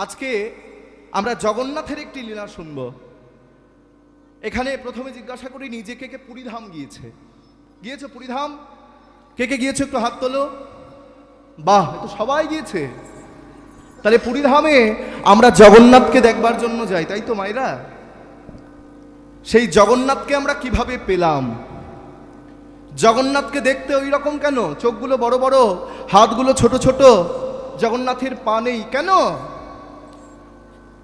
আজকে আমরা জগন্নাথের একটি লীলা শুনব। এখানে প্রথমে জিজ্ঞাসা করি নিজেকে কে পুরীধাম গিয়েছে পুরীধাম? কে কে গিয়েছে একটু হাত তোলো। বাহ, তো সবাই গিয়েছে। তাহলে পুরীধামে আমরা জগন্নাথকে দেখবার জন্য যাই, তাই তো মায়েরা? সেই জগন্নাথকে আমরা কিভাবে পেলাম? জগন্নাথকে দেখতে ওই রকম কেন? চোখগুলো বড় বড়, হাতগুলো ছোট ছোট, জগন্নাথের পা নেই কেন?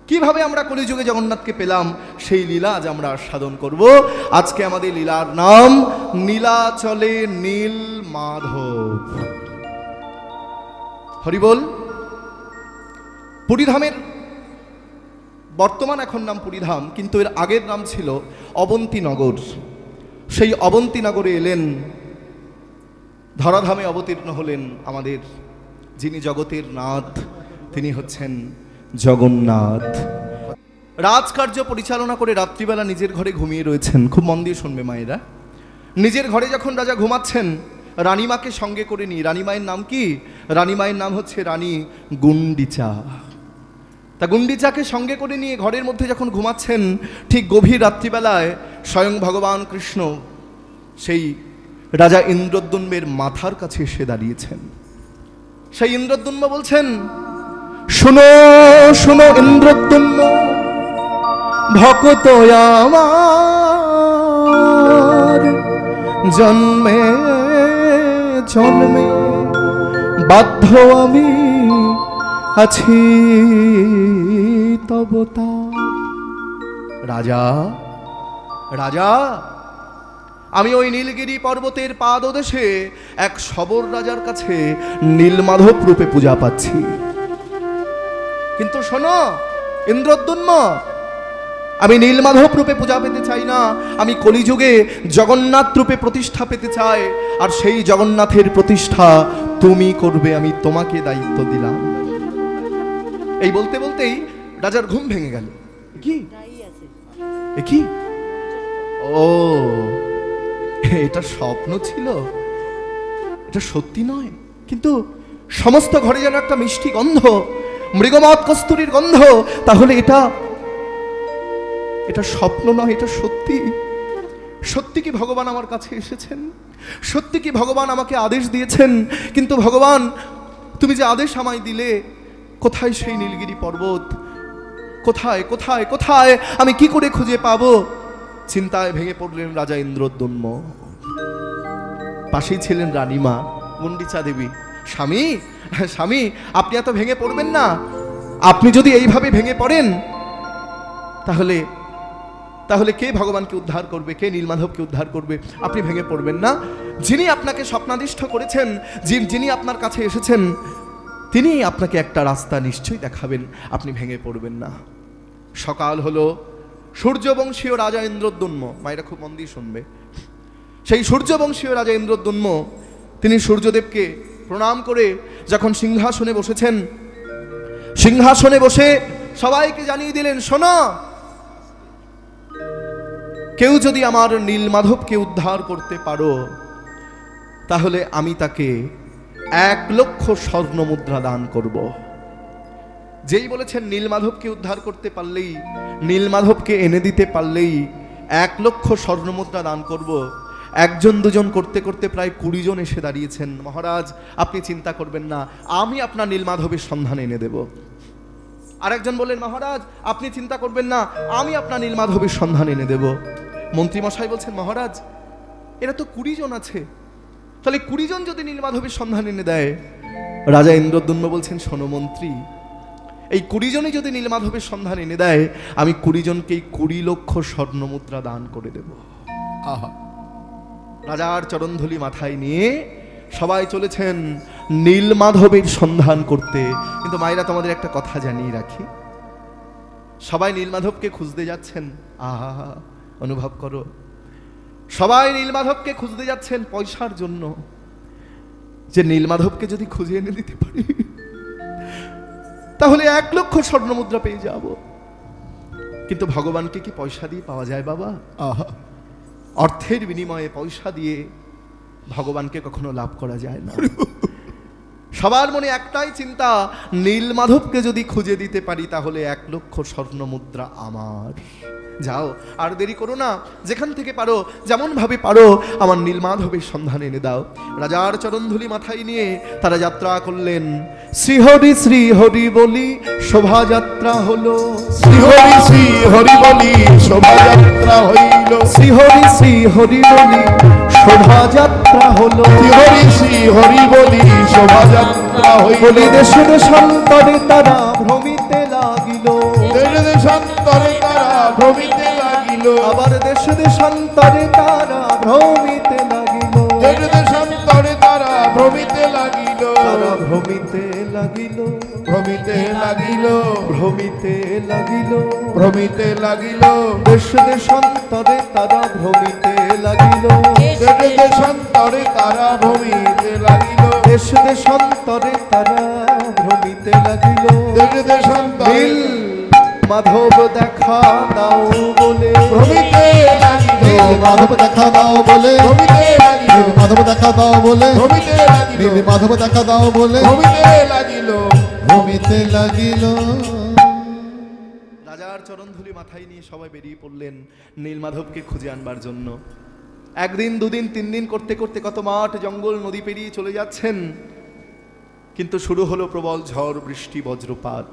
কিভাবে আমরা কলিযুগে জগন্নাথকে পেলাম সেই লীলা আজ আমরা সাধন করব। আজকে আমাদের লীলার নাম নীলাচলে নীল মাধব। হরিবোল। পুরীধামের বর্তমান এখন নাম পুরীধাম, কিন্তু এর আগের নাম ছিল অবন্তীনগর। সেই অবন্তীনগরে এলেন, ধরাধামে অবতীর্ণ হলেন আমাদের যিনি জগতের নাথ, তিনি হচ্ছেন জগন্নাথ। রাজকার্য পরিচালনা করে রাত্রিবেলা নিজের ঘরে ঘুমিয়ে রয়েছেন। খুব মন দিয়ে শুনবে মায়েরা। নিজের ঘরে যখন রাজা ঘুমাচ্ছেন, রানীমাকে সঙ্গে করে নিয়ে, রানীমায়ের নাম কি? রানীমায়ের নাম হচ্ছে রানী গুন্ডিচা। তা গুন্ডিচাকে সঙ্গে করে নিয়ে ঘরের মধ্যে যখন ঘুমাচ্ছেন, ঠিক গভীর রাত্রিবেলায় স্বয়ং ভগবান কৃষ্ণ সেই রাজা ইন্দ্রদ্যুম্নের মাথার কাছে এসে দাঁড়িয়েছেন। সেই ইন্দ্রদ্যুম্ন বলছেন, শোনো শোনো ইন্দ্রদ্যুম্ন, ভক্ত আমার, জন্মে জন্মে বাধ্য আমি আছি তবতা। রাজা রাজা, আমি ওই নীলগিরি পর্বতের পাদদেশে এক সবর রাজার কাছে নীলমাধব রূপে পূজা পাচ্ছি। কিন্তু শোনো ইন্দ্রদ্যুম্ন, আমি নীলমাধব রূপে পূজা পেতে চাই না, আমি কলিযুগে জগন্নাথ রূপে প্রতিষ্ঠা পেতে চাই। আর সেই জগন্নাথের প্রতিষ্ঠা তুমি করবে, আমি তোমাকে দায়িত্ব দিলাম। এই বলতে বলতেই রাজার ঘুম ভেঙে গেল। কি কি? ও, এটা স্বপ্ন ছিল, এটা সত্যি নয়। কিন্তু সমস্ত ঘরে যেন একটা মিষ্টি গন্ধ, মৃগমদ কস্তুরীর গন্ধ। তাহলে এটা এটা স্বপ্ন নয়, এটা সত্যি। সত্যি কি ভগবান আমার কাছে এসেছেন? সত্যি কি ভগবান আমাকে আদেশ দিয়েছেন? কিন্তু ভগবান, তুমি যে আদেশ আমায় দিলে, কোথায় সেই নীলগিরি পর্বত? কোথায় কোথায় কোথায়? আমি কি করে খুঁজে পাবো? চিন্তায় ভেঙে পড়লেন রাজা ইন্দ্রদ্যুম্ন। পাশেই ছিলেন রানীমা গুন্ডিচা দেবী। স্বামী স্বামী, আপনি এত ভেঙে পড়বেন না। আপনি যদি এইভাবে ভেঙে পড়েন, তাহলে তাহলে কে ভগবানকে উদ্ধার করবে? কে নীলমাধবকে উদ্ধার করবে? আপনি ভেঙে পড়বেন না। যিনি আপনাকে স্বপ্নাদিষ্ট করেছেন, যিনি আপনার কাছে এসেছেন, তিনি আপনাকে একটা রাস্তা নিশ্চয়ই দেখাবেন। আপনি ভেঙে পড়বেন না। সকাল হলো। সূর্যবংশীয় রাজা ইন্দ্রদ্যুম্ন, মায়েরা খুব মন দিয়ে শুনবে, সেই সূর্যবংশীয় রাজা ইন্দ্রদ্যুম্ন তিনি সূর্যদেবকে প্রণাম করে যখন সিংহাসনে বসেছেন, সিংহাসনে বসে সবাইকে জানিয়ে দিলেন, শোনো, কেউ যদি আমার নীলমাধবকে উদ্ধার করতে পারো, তাহলে আমি তাকে 1,00,000 স্বর্ণ মুদ্রা দান করব। যেই বলেছেন নীলমাধবকে উদ্ধার করতে পারলেই, নীলমাধবকে এনে দিতে পারলেই 1,00,000 স্বর্ণ মুদ্রা দান করব। একজন দুজন করতে করতে প্রায় 20 জন এসে দাঁড়িয়েছেন। মহারাজ, আপনি চিন্তা করবেন না, আমি আপনার নীলমাধবের সন্ধান এনে দেব। আরেকজন বললেন, মহারাজ আপনি চিন্তা করবেন না, আমি আপনার নীলমাধবের সন্ধান এনে দেব। মন্ত্রীমশাই বলছেন, মহারাজ এরা তো 20 জন আছে, তাহলে 20 জন যদি নীলমাধবের সন্ধান এনে দেয়? রাজা ইন্দ্রদ্যুম্ন বলছেন, শোনো মন্ত্রী, এই 20 জনই যদি নীলমাধবের সন্ধান এনে দেয়, আমি 20 জনকেই 20,00,000 স্বর্ণ মুদ্রা দান করে দেব। আহা! রাজার চরণধুলি মাথায় নিয়ে সবাই চলেছেন নীলমাধবের সন্ধান করতে। কিন্তু মায়েরা, তোমাদের একটা কথা জানিয়ে রাখি, সবাই নীলমাধবকে খুঁজতে যাচ্ছেন। আহা, অনুভব করো, সবাই নীলমাধবকে খুঁজতে যাচ্ছেন পয়সার জন্য, যে নীলমাধবকে যদি খুঁজে এনে দিতে পারি, তাহলে 1,00,000 স্বর্ণ মুদ্রা পেয়ে যাব। কিন্তু ভগবানকে কি পয়সা দিয়ে পাওয়া যায় বাবা? আহা, অর্থের বিনিময়ে পয়সা দিয়ে ভগবানকে কখনো লাভ করা যায় না। সবার মনে একটাই চিন্তা, নীলমাধবকে যদি খুঁজে দিতে পারি তাহলে 1 লক্ষ স্বর্ণ মুদ্রা আমার। যাও, আর দেরি করো না, যেখান থেকে পারো, যেমন ভাবে পারো, আমার নীলমাধবের সন্ধান এনে দাও। রাজার চরণধুলি মাথায় নিয়ে তারা যাত্রা করলেন। শ্রীহরি শ্রীহরি বলি শোভাযাত্রা হলো, শ্রীহরি শ্রীহরি বলি শোভাযাত্রা হইল, শ্রীহরি শ্রীহরি বলি শোভাযাত্রা হলো, শ্রীহরি শ্রীহরি বলি শোভাযাত্রা হইল। বলি দেশ দেশান্তরে তারা ভ্রমিতে লাগিল, দেশ দেশান্তরে তারা ভ্রমিতে লাগিল, আবার দেশ দেশান্তরে তারা ভ্রমিতে লাগিল, দেশ দেশান্তরে তারা ভ্রমিতে লাগিল, তারা ভ্রমিতে লাগিল, ভ্রমিতে লাগিল, ভ্রমিতে লাগিল, ভ্রমিতে লাগিল, দেশ দেশান্তরে তারা ভ্রমিতে লাগিল, দেশ দেশান্তরে তারা ভ্রমিতে লাগিল, দেশ দেশান্তরে তারা ভ্রমিতে লাগিল। দেশ দেশান্তরে নীল মাধব দেখা দাও বলে ভ্রমিতে লাগিল, মাধব দেখা দাও বলে, ভ্রমিতে লাগিল, মাধব দেখা দাও বলে, ভ্রমিতে লাগিল, মাধব দেখা দাও বলে, ভ্রমিতে লাগিল, ভূমিতে লাগিল। রাজার চরণধুলি মাথায় নিয়ে সবাই বেরিয়ে পড়লেন নীলমাধবকে খুঁজে আনবার জন্য। 1 দিন 2 দিন 3 দিন করতে করতে কত মাঠ জঙ্গল নদী পেরিয়ে চলে যাচ্ছেন, কিন্তু শুরু হলো প্রবল ঝড় বৃষ্টি বজ্রপাত।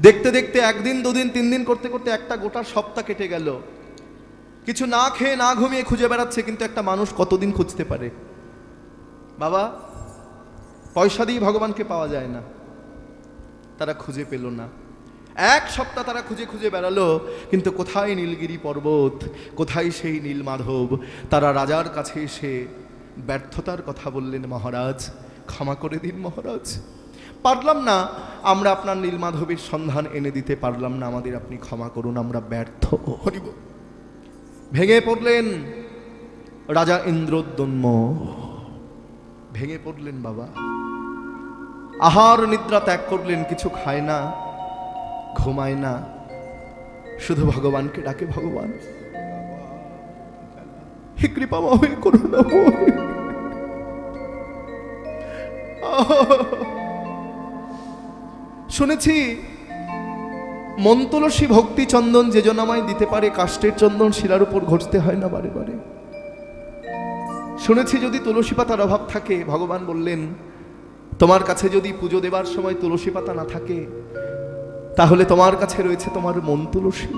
দেখতে দেখতে 1 দিন 2 দিন 3 দিন করতে করতে একটা গোটা সপ্তাহ কেটে গেল। কিছু না খেয়ে না ঘুমিয়ে খুঁজে বেড়াচ্ছে, কিন্তু একটা মানুষ কতদিন খুঁজতে পারে বাবা? পয়সা দিয়ে ভগবানকে পাওয়া যায় না। তারা খুঁজে পেল না। 1 সপ্তাহ তারা খুঁজে খুঁজে বেড়ালো, কিন্তু কোথায় নীলগিরি পর্বত, কোথায় সেই নীলমাধব? তারা রাজার কাছে এসে ব্যর্থতার কথা বললেন, মহারাজ ক্ষমা করে দিন মহারাজ, পারলাম না, আমরা আপনার নীলমাধবের সন্ধান এনে দিতে পারলাম না, আমাদের আপনি ক্ষমা করুন, আমরা ব্যর্থ। হরিব। ভেঙে পড়লেন রাজা ইন্দ্রদ্যম্ন, ভেঙে পড়লেন বাবা। আহার নিদ্রা ত্যাগ করলেন, কিছু খায় না, ঘুমায় না, শুধু ভগবানকে ডাকে, ভগবান হে কৃপাময় করুণাময়। শুনেছি মন তুলসী ভক্তি চন্দন যে জন আমায় দিতে পারে, কাষ্টের চন্দন শিলার উপর ঘষতে হয় না বারে বারে। শুনেছি যদি তুলসী পাতার অভাব থাকে, ভগবান বললেন তোমার কাছে যদি পুজো দেবার সময় তুলসী পাতা না থাকে, তাহলে তোমার কাছে রয়েছে তোমার মন তুলসী,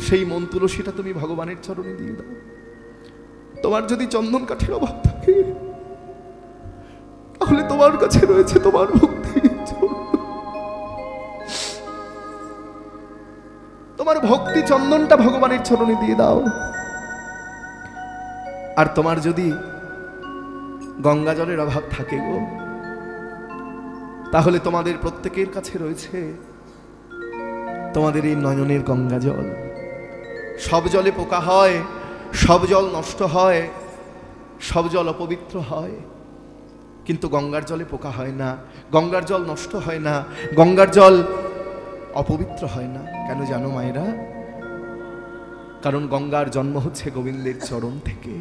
সেই মন তুলসীটা তুমি ভগবানের চরণে দিয়ে দাও। তোমার যদি চন্দন কাঠের অভাব থাকে, তাহলে তোমার কাছে রয়েছে তোমার ভক্তি, তোমার ভক্তি চন্দনটা ভগবানের চরণে দিয়ে দাও। আর তোমার যদি গঙ্গা জলের অভাব থাকে গো, তাহলে তোমাদের প্রত্যেকের কাছে রয়েছে তোমাদের এই নয়নের গঙ্গা জল। সব জলে পোকা হয়, সব জল নষ্ট হয়, সব জল অপবিত্র হয়, কিন্তু গঙ্গার জলে পোকা হয় না, গঙ্গার জল নষ্ট হয় না, গঙ্গার জল অপবিত্র হয় না। কেন জানো মায়েরা? কারণ গঙ্গার জন্ম হচ্ছে গোবিন্দের চরণ থেকে।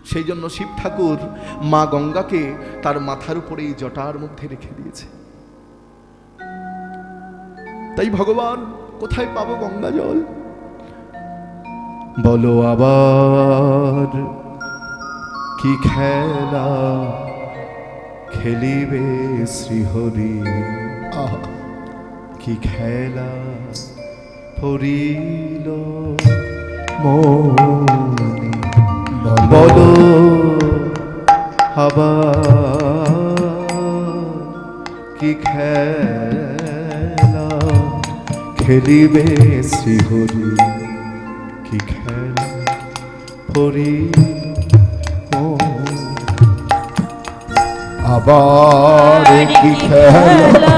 সেই জন্য শিব ঠাকুর মা গঙ্গাকে তার মাথার উপরে এই জটার মধ্যে রেখে দিয়েছে। তাই ভগবান কোথায় পাবো গঙ্গা জল? বলো আবার কি খেলা খেলিবে শ্রীহরি, কি খেলা পড়িল মনে, বলো আবার কি খেলা খেলিবে শ্রীহরি, কি খেলা পড়িল আবার কি খেলা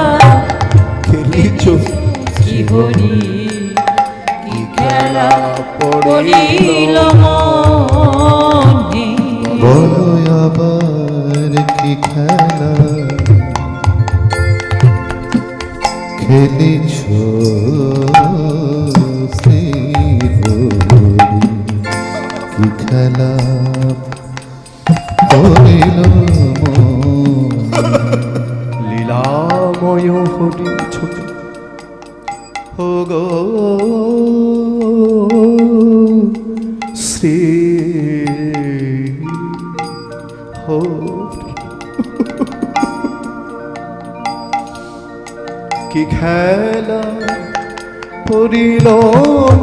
খেলিছ শ্রীহরি, কি খেলা পড়িল মনে, বলো আবার কি খেলা খেলিছ শ্রীহরি, কি খেলা পড়িল মনে। লীলাময় হরি ছোট ও গো শ্রী হরি। কি খেলা পড়িল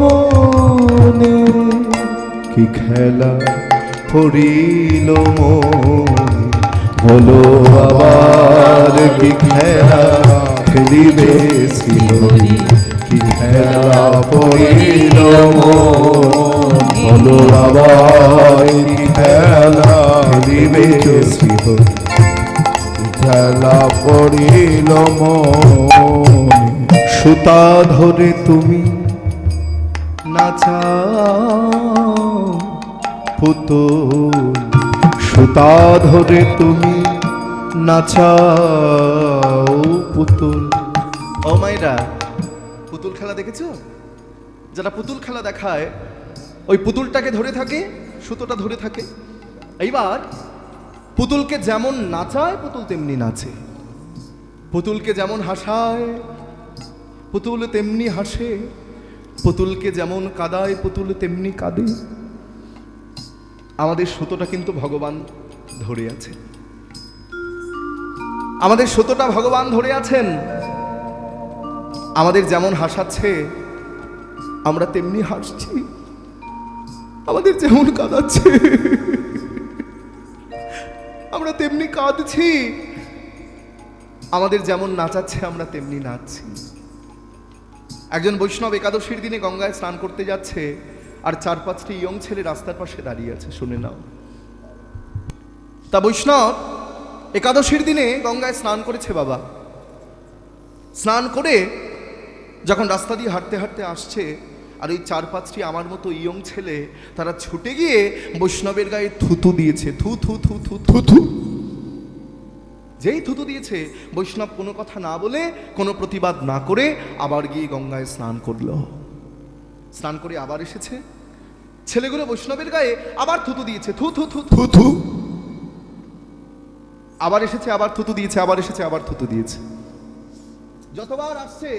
মনে, কি খেলা পড়িল মনে, বলো আবার কি খেলা খেলিবে শ্রীহরি। কি খেলা পড়িল মনে, বলো আবার কি খেলা খেলিবে শ্রীহরি। খেলা পড়িল মনে, সুতা ধরে তুমি নাচাও পুতুল, সুতা ধরে তুমি নাচাও পুতুল। ও মাইরা, পুতুল খেলা দেখেছো? যারা পুতুল খেলা দেখায় ওই পুতুলটাকে ধরে থাকে, সুতোটা ধরে থাকে। এইবার পুতুলকে যেমন নাচায় পুতুল তেমনি নাচে, পুতুলকে যেমন হাসায় পুতুল তেমনি হাসে, পুতুলকে যেমন কাঁদায় পুতুল তেমনি কাঁদে। আমাদের সুতোটা কিন্তু ভগবান ধরে আছে, আমাদের সুতোটা ভগবান ধরে আছেন। আমাদের যেমন হাসাচ্ছে আমরা তেমনি হাসছি, আমাদের যেমন কাঁদাচ্ছে আমরা তেমনি কাঁদছি, আমাদের যেমন নাচাচ্ছে আমরা তেমনি নাচছি। একজন বৈষ্ণব একাদশীর দিনে গঙ্গায় স্নান করতে যাচ্ছে, আর 4-5টি ইয়ং ছেলে রাস্তার পাশে দাঁড়িয়ে আছে। শুনে নাও, তা বৈষ্ণব একাদশীর দিনে গঙ্গায় স্নান করেছে বাবা। স্নান করে যখন রাস্তা দিয়ে হাঁটতে হাঁটতে আসছে, আর ওই 4-5টি আমার মতো ইয়ং ছেলে তারা ছুটে গিয়ে বৈষ্ণবের গায়ে থুতু দিয়েছে। থু থু থু থু থু থু। যেই থুতু দিয়েছে, বৈষ্ণব কোনো কথা না বলে, কোনো প্রতিবাদ না করে আবার গিয়ে গঙ্গায় স্নান করলো। স্নান করে আবার এসেছে, ছেলেগুলো বৈষ্ণবের গায়ে আবার থুতু দিয়েছে। থু থু থু থু থু। আবার এসেছে, আবার থুতু দিয়েছে, আবার এসেছে, আবার থুতু দিয়েছে। যতবার আসছে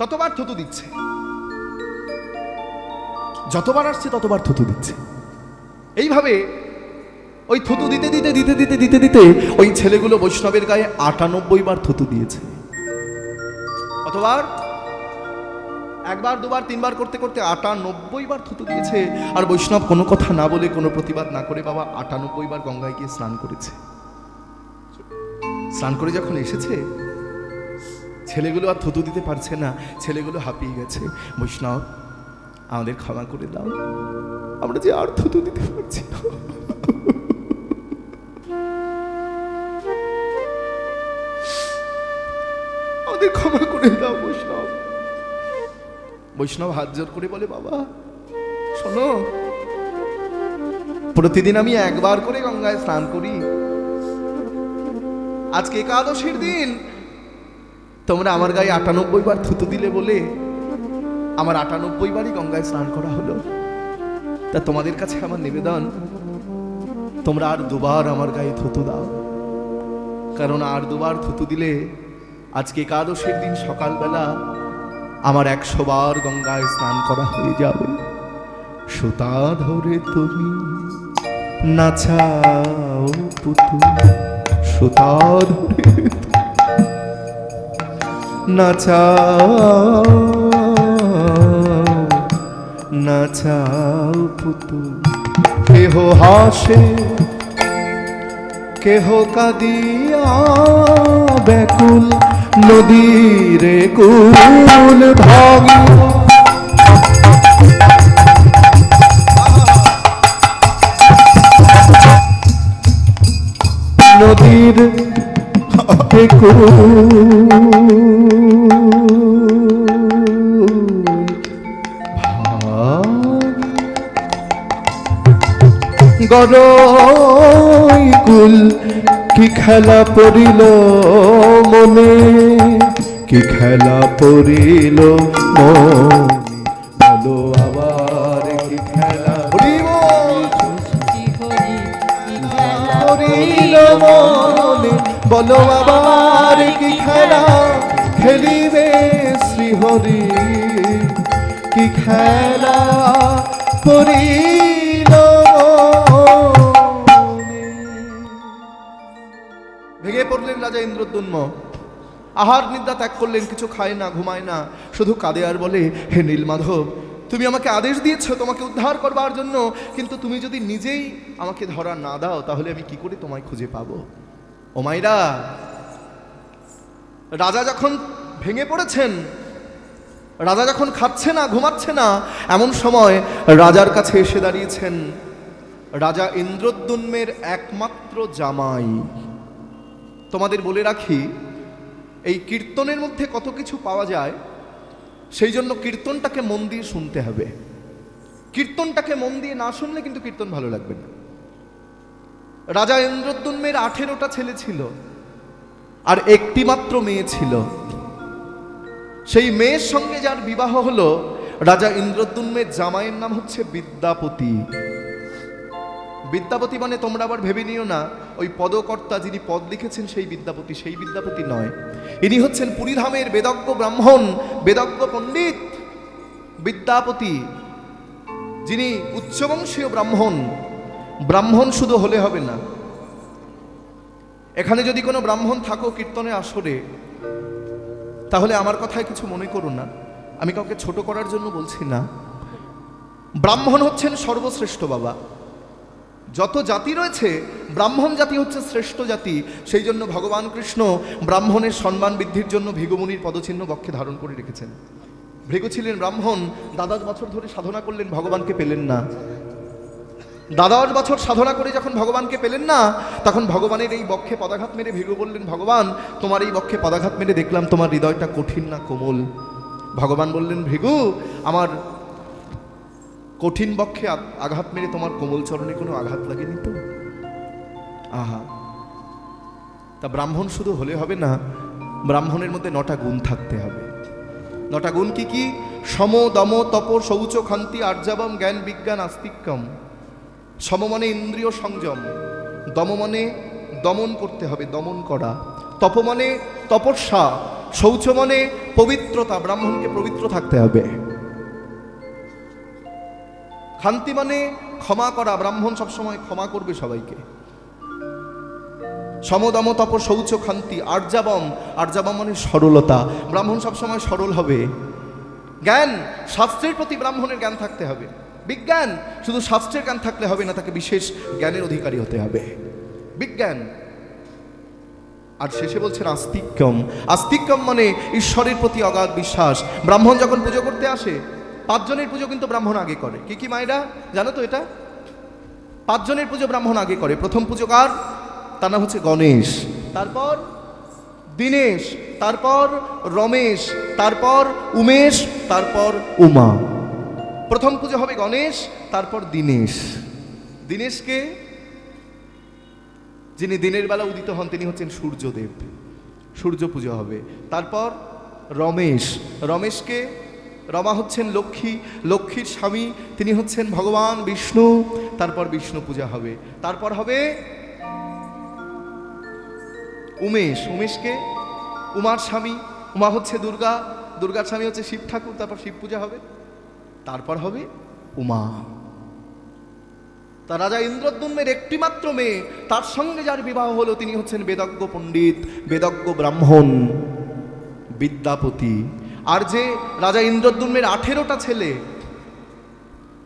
ততবার থুতু দিচ্ছে, যতবার আসছে ততবার থুতু দিচ্ছে। এইভাবে ওই থুতু দিতে দিতে দিতে দিতে দিতে দিতে ওই ছেলেগুলো বৈষ্ণবের গায়ে 98 বার থুতু দিয়েছে। কতবার? একবার, দুবার, তিনবার করতে করতে 98 বার থুতু দিয়েছে। আর বৈষ্ণব কোনো কথা না বলে, কোনো প্রতিবাদ না করে বাবা 98 বার গঙ্গায় গিয়ে স্নান করেছে। স্নান করে যখন এসেছে, ছেলেগুলো আর থুতু দিতে পারছে না, ছেলেগুলো হাঁপিয়ে গেছে। বৈষ্ণব আমাদের ক্ষমা করে দাও, আমরা যে আর থুতু দিতে পারছি না। আমাদের ক্ষমা করে দাও বৈষ্ণব। বৈষ্ণব হাত জোর করে বলে, বাবা শোনো, প্রতিদিন আমি একবার করে গঙ্গায় স্নান করি, আজকে একাদশীর দিন তোমরা আমার গায়ে 98 বার থুতু দিলে বলে আমার 98 বারই গঙ্গায় স্নান করা হলো। তা তোমাদের কাছে আমার নিবেদন, তোমরা আর দুবার আমার গায়ে থুতু দাও, কারণ আর দুবার থুতু দিলে আজকে একাদশীর দিন সকালবেলা আমার 100 বার গঙ্গায় স্নান করা হয়ে যাবে। সুতা ধরে তুমি নাচাও পুতুল, সুতা ধরে নাচাও নাচাও পুতুল। কেহ হাসে কেহ কাঁদিয়া ব্যাকুল, নদীর কুল ভাঙিয়া নদীর গরই কুল কি খেলা পড়িল মনে, কি খেলা পড়িল মনে, বলো আবার কি খেলা পড়িল মনে। বলো আবার কি খেলা খেলিবে শ্রীহরি, কি খেলা করিল মনে। ভেঙে পড়লেন রাজা ইন্দ্রদ্যুম্ন, আহার নিদ্রা ত্যাগ করলেন, কিছু খায় না, ঘুমায় না, শুধু কাঁদে আর বলে, হে নীলমাধব, তুমি আমাকে আদেশ দিয়েছো তোমাকে উদ্ধার করবার জন্য, কিন্তু তুমি যদি নিজেই আমাকে ধরা না দাও তাহলে আমি কি করে তোমায় খুঁজে পাবো? ও মাইরা, রাজা যখন ভেঙে পড়েছেন, রাজা যখন খাচ্ছে না, ঘুমাচ্ছে না, এমন সময় রাজার কাছে এসে দাঁড়িয়েছেন রাজা ইন্দ্রদ্যুম্নের একমাত্র জামাই। তোমাদের বলে রাখি, এই কীর্তনের মধ্যে কত কিছু পাওয়া যায়, সেই জন্য কীর্তনটাকে মন দিয়ে শুনতে হবে। কীর্তনটাকে মন দিয়ে না শুনলে কিন্তু কীর্তন ভালো লাগবে না। রাজা ইন্দ্রদ্যুম্নের 18টা ছেলে ছিল আর একটি মাত্র মেয়ে ছিল। সেই মেয়ের সঙ্গে যার বিবাহ হলো, রাজা ইন্দ্রদ্যুম্নের জামাইয়ের নাম হচ্ছে বিদ্যাপতি। বিদ্যাপতি মানে তোমরা আবার ভেবে নিও না ওই পদকর্তা যিনি পদ লিখেছেন সেই বিদ্যাপতি, সেই বিদ্যাপতি নয়। ইনি হচ্ছেন পুরীধামের বেদজ্ঞ ব্রাহ্মণ, বেদজ্ঞ পণ্ডিত বিদ্যাপতি, যিনি উচ্চবংশীয় ব্রাহ্মণ। ব্রাহ্মণ শুধু হলে হবে না, এখানে যদি কোনো ব্রাহ্মণ থাকো কীর্তনের আসরে, তাহলে আমার কথায় কিছু মনে করো না, আমি কাউকে ছোট করার জন্য বলছি না। ব্রাহ্মণ হচ্ছেন সর্বশ্রেষ্ঠ বাবা। যত জাতি রয়েছে ব্রাহ্মণ জাতি হচ্ছে শ্রেষ্ঠ জাতি। সেই জন্য ভগবান কৃষ্ণ ব্রাহ্মণের সম্মান বৃদ্ধির জন্য ভৃগুমুনির পদচিহ্ন বক্ষে ধারণ করে রেখেছেন। ভৃগু ছিলেন ব্রাহ্মণ, 10 বছর ধরে সাধনা করলেন, ভগবানকে পেলেন না। 10 বছর সাধনা করে যখন ভগবানকে পেলেন না, তখন ভগবানের এই বক্ষে পদাঘাত মেরে ভৃগু বললেন, ভগবান তোমার এই বক্ষে পদাঘাত মেরে দেখলাম তোমার হৃদয়টা কঠিন না কোমল। ভগবান বললেন, ভৃগু আমার কঠিন বক্ষে আঘাত মেরে তোমার কোমল চরণে কোনো আঘাত লাগেনি তো? আহা, তা ব্রাহ্মণ শুধু হলে হবে না, ব্রাহ্মণের মধ্যে 9টা গুণ থাকতে হবে। 9টা গুণ কি কি? সম, দম, তপ, শৌচ, ক্ষান্তি, আর্যাবম, জ্ঞান, বিজ্ঞান, আস্তিক্যম। সম মানে ইন্দ্রিয় সংযম, দম মানে দমন করতে হবে, দমন করা, তপ মানে তপস্যা, শৌচ মানে পবিত্রতা, ব্রাহ্মণকে পবিত্র থাকতে হবে, ক্ষান্তি মানে ক্ষমা করা, ব্রাহ্মণ সবসময় ক্ষমা করবে সবাইকে, সমদম, তপ, শৌচ, ক্ষান্তি, আর্যাবম, আর্যাবম মানে সরলতা, ব্রাহ্মণ সবসময় সরল হবে, জ্ঞান, শাস্ত্রের প্রতি ব্রাহ্মণের জ্ঞান থাকতে হবে, বিজ্ঞান, শুধু শাস্ত্রের জ্ঞান থাকলে হবে না, তাকে বিশেষ জ্ঞানের অধিকারী হতে হবে, বিজ্ঞান। আর শেষে বলছেন আস্তিক্যম। আস্তিক্যম মানে ঈশ্বরের প্রতি অগাধ বিশ্বাস। ব্রাহ্মণ যখন পুজো করতে আসে, 5 জনের পুজো কিন্তু ব্রাহ্মণ আগে করে। কি কি মায়েরা জানো তো এটা? 5 জনের পুজো ব্রাহ্মণ আগে করে। প্রথম পুজোকার, তার নাম হচ্ছে গণেশ, তারপর দীনেশ, তারপর রমেশ, তারপর উমেশ, তারপর উমা। প্রথম পুজো হবে গণেশ, তারপর দীনেশ। দীনেশকে, যিনি দিনের বেলা উদিত হন, তিনি হচ্ছেন সূর্যদেব, সূর্য পুজো হবে। তারপর রমেশ, রমেশকে, রমা হচ্ছেন লক্ষ্মী, লক্ষ্মীর স্বামী, তিনি হচ্ছেন ভগবান বিষ্ণু, তারপর বিষ্ণু পূজা হবে। তারপর হবে উমেশ, উমেশকে উমার স্বামী, উমা হচ্ছে দুর্গা, দুর্গার স্বামী হচ্ছে শিব ঠাকুর, তারপর শিব পূজা হবে। তারপর হবে উমা। তা রাজা ইন্দ্রদ্যুম্নের একটি মাত্র মেয়ে, তার সঙ্গে যার বিবাহ হলো, তিনি হচ্ছেন বেদজ্ঞ পণ্ডিত, বেদজ্ঞ ব্রাহ্মণ বিদ্যাপতি। আর যে রাজা ইন্দ্রদ্যুম্নের 18টা ছেলে,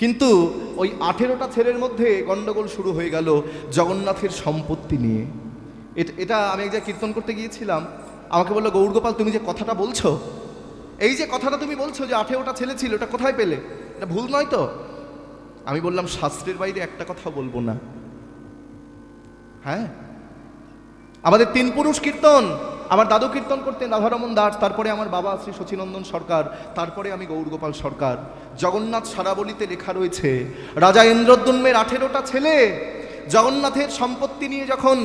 কিন্তু ওই 18টা ছেলের মধ্যে গন্ডগোল শুরু হয়ে গেল জগন্নাথের সম্পত্তি নিয়ে। এটা আমি এক জায়গায় কীর্তন করতে গিয়েছিলাম, আমাকে বললো, গৌরগোপাল তুমি যে কথাটা বলছো, এই যে কথাটা তুমি বলছো যে 18টা ছেলে ছিল, এটা কোথায় পেলে? এটা ভুল নয় তো? আমি বললাম, শাস্ত্রের বাইরে একটা কথা বলবো না। হ্যাঁ, আমাদের 3 পুরুষ কীর্তন, আমার দাদু কীর্তন করতেন রাধারমন দাস, তারপরে আমার বাবা শ্রী শচীনন্দন সরকার, তারপরে আমি গৌরগোপাল সরকার। জগন্নাথ সারাবলিতে লেখা রয়েছে, রাজা ইন্দ্রদ্যুম্নের 18টা ছেলে জগন্নাথের সম্পত্তি নিয়ে যখন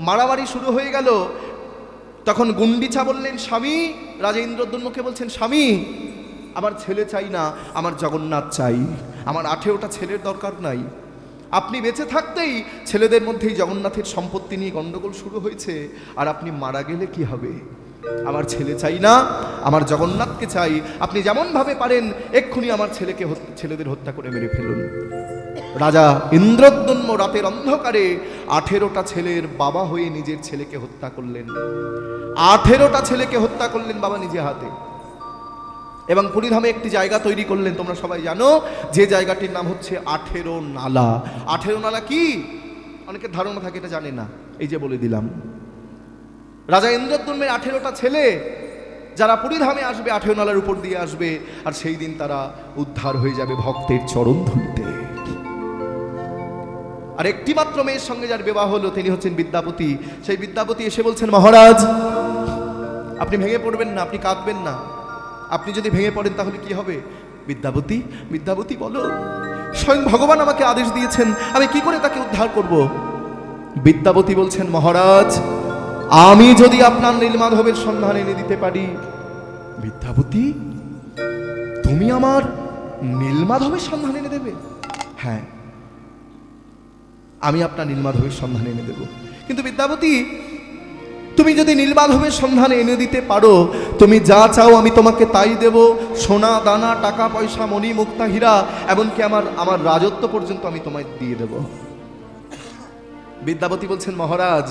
মারামারি শুরু হয়ে গেল, তখন গুন্ডিচা বললেন, স্বামী, রাজা ইন্দ্রদ্যুম্নকে বলছেন, স্বামী আমার ছেলে চাই না, আমার জগন্নাথ চাই, আমার 18টা ছেলের দরকার নাই, আপনি বেঁচে থাকতেই ছেলেদের মধ্যেই জগন্নাথের সম্পত্তি নিয়ে গন্ডগোল শুরু হয়েছে, আর আপনি মারা গেলে কি হবে? আমার ছেলে চাই না, আমার জগন্নাথকে চাই। আপনি যেমন ভাবে পারেন এক্ষুনি আমার ছেলেদের হত্যা করে মেরে ফেলুন। রাজা ইন্দ্রদ্যম্ন রাতের অন্ধকারে 18টা ছেলের বাবা হয়ে নিজের ছেলেকে হত্যা করলেন। 18টা ছেলেকে হত্যা করলেন বাবা নিজে হাতে, এবং পুরীধামে একটি জায়গা তৈরি করলেন। তোমরা সবাই জানো যে জায়গাটির নাম হচ্ছে 18 নালা। 18 নালা কি? অনেকের ধারণা থাকে এটা জানে না, এই যে বলে দিলাম। রাজা ইন্দ্রদ্যম্নের 18টা ছেলে যারা পুরীধামে আসবে 18 নালার উপর দিয়ে আসবে, আর সেই দিন তারা উদ্ধার হয়ে যাবে ভক্তের চরণ ধুলিতে। আর একটি মাত্র মেয়ের সঙ্গে যার বিবাহ হলো তিনি হচ্ছেন বিদ্যাপতি। সেই বিদ্যাপতি এসে বলছেন, মহারাজ আপনি ভেঙে পড়বেন না, আপনি কাঁদবেন না। আপনি যদি ভেঙে পড়েন তাহলে কি হবে? বিদ্যাপতি, বিদ্যাপতি বলো, স্বয়ং ভগবান আমাকে আদেশ দিয়েছেন, আমি কি করে তাকে উদ্ধার করব? বিদ্যাপতি বলছেন, মহারাজ আমি যদি আপনার নীলমাধবের সন্ধান এনে দিতে পারি। বিদ্যাপতি, তুমি আমার নীলমাধবের সন্ধান এনে দেবে? হ্যাঁ, আমি আপনার নীলমাধবের সন্ধান এনে দেব। কিন্তু বিদ্যাপতি, তুমি যদি নীলমাধবের সন্ধান এনে দিতে পারো, তুমি যা চাও আমি তোমাকে তাই দেব। সোনা দানা, টাকা পয়সা, মণি মুক্তা হীরা, এমনকি আমার রাজত্ব পর্যন্ত আমি তোমায় দিয়ে দেব। বিদ্যাপতি বলছেন, মহারাজ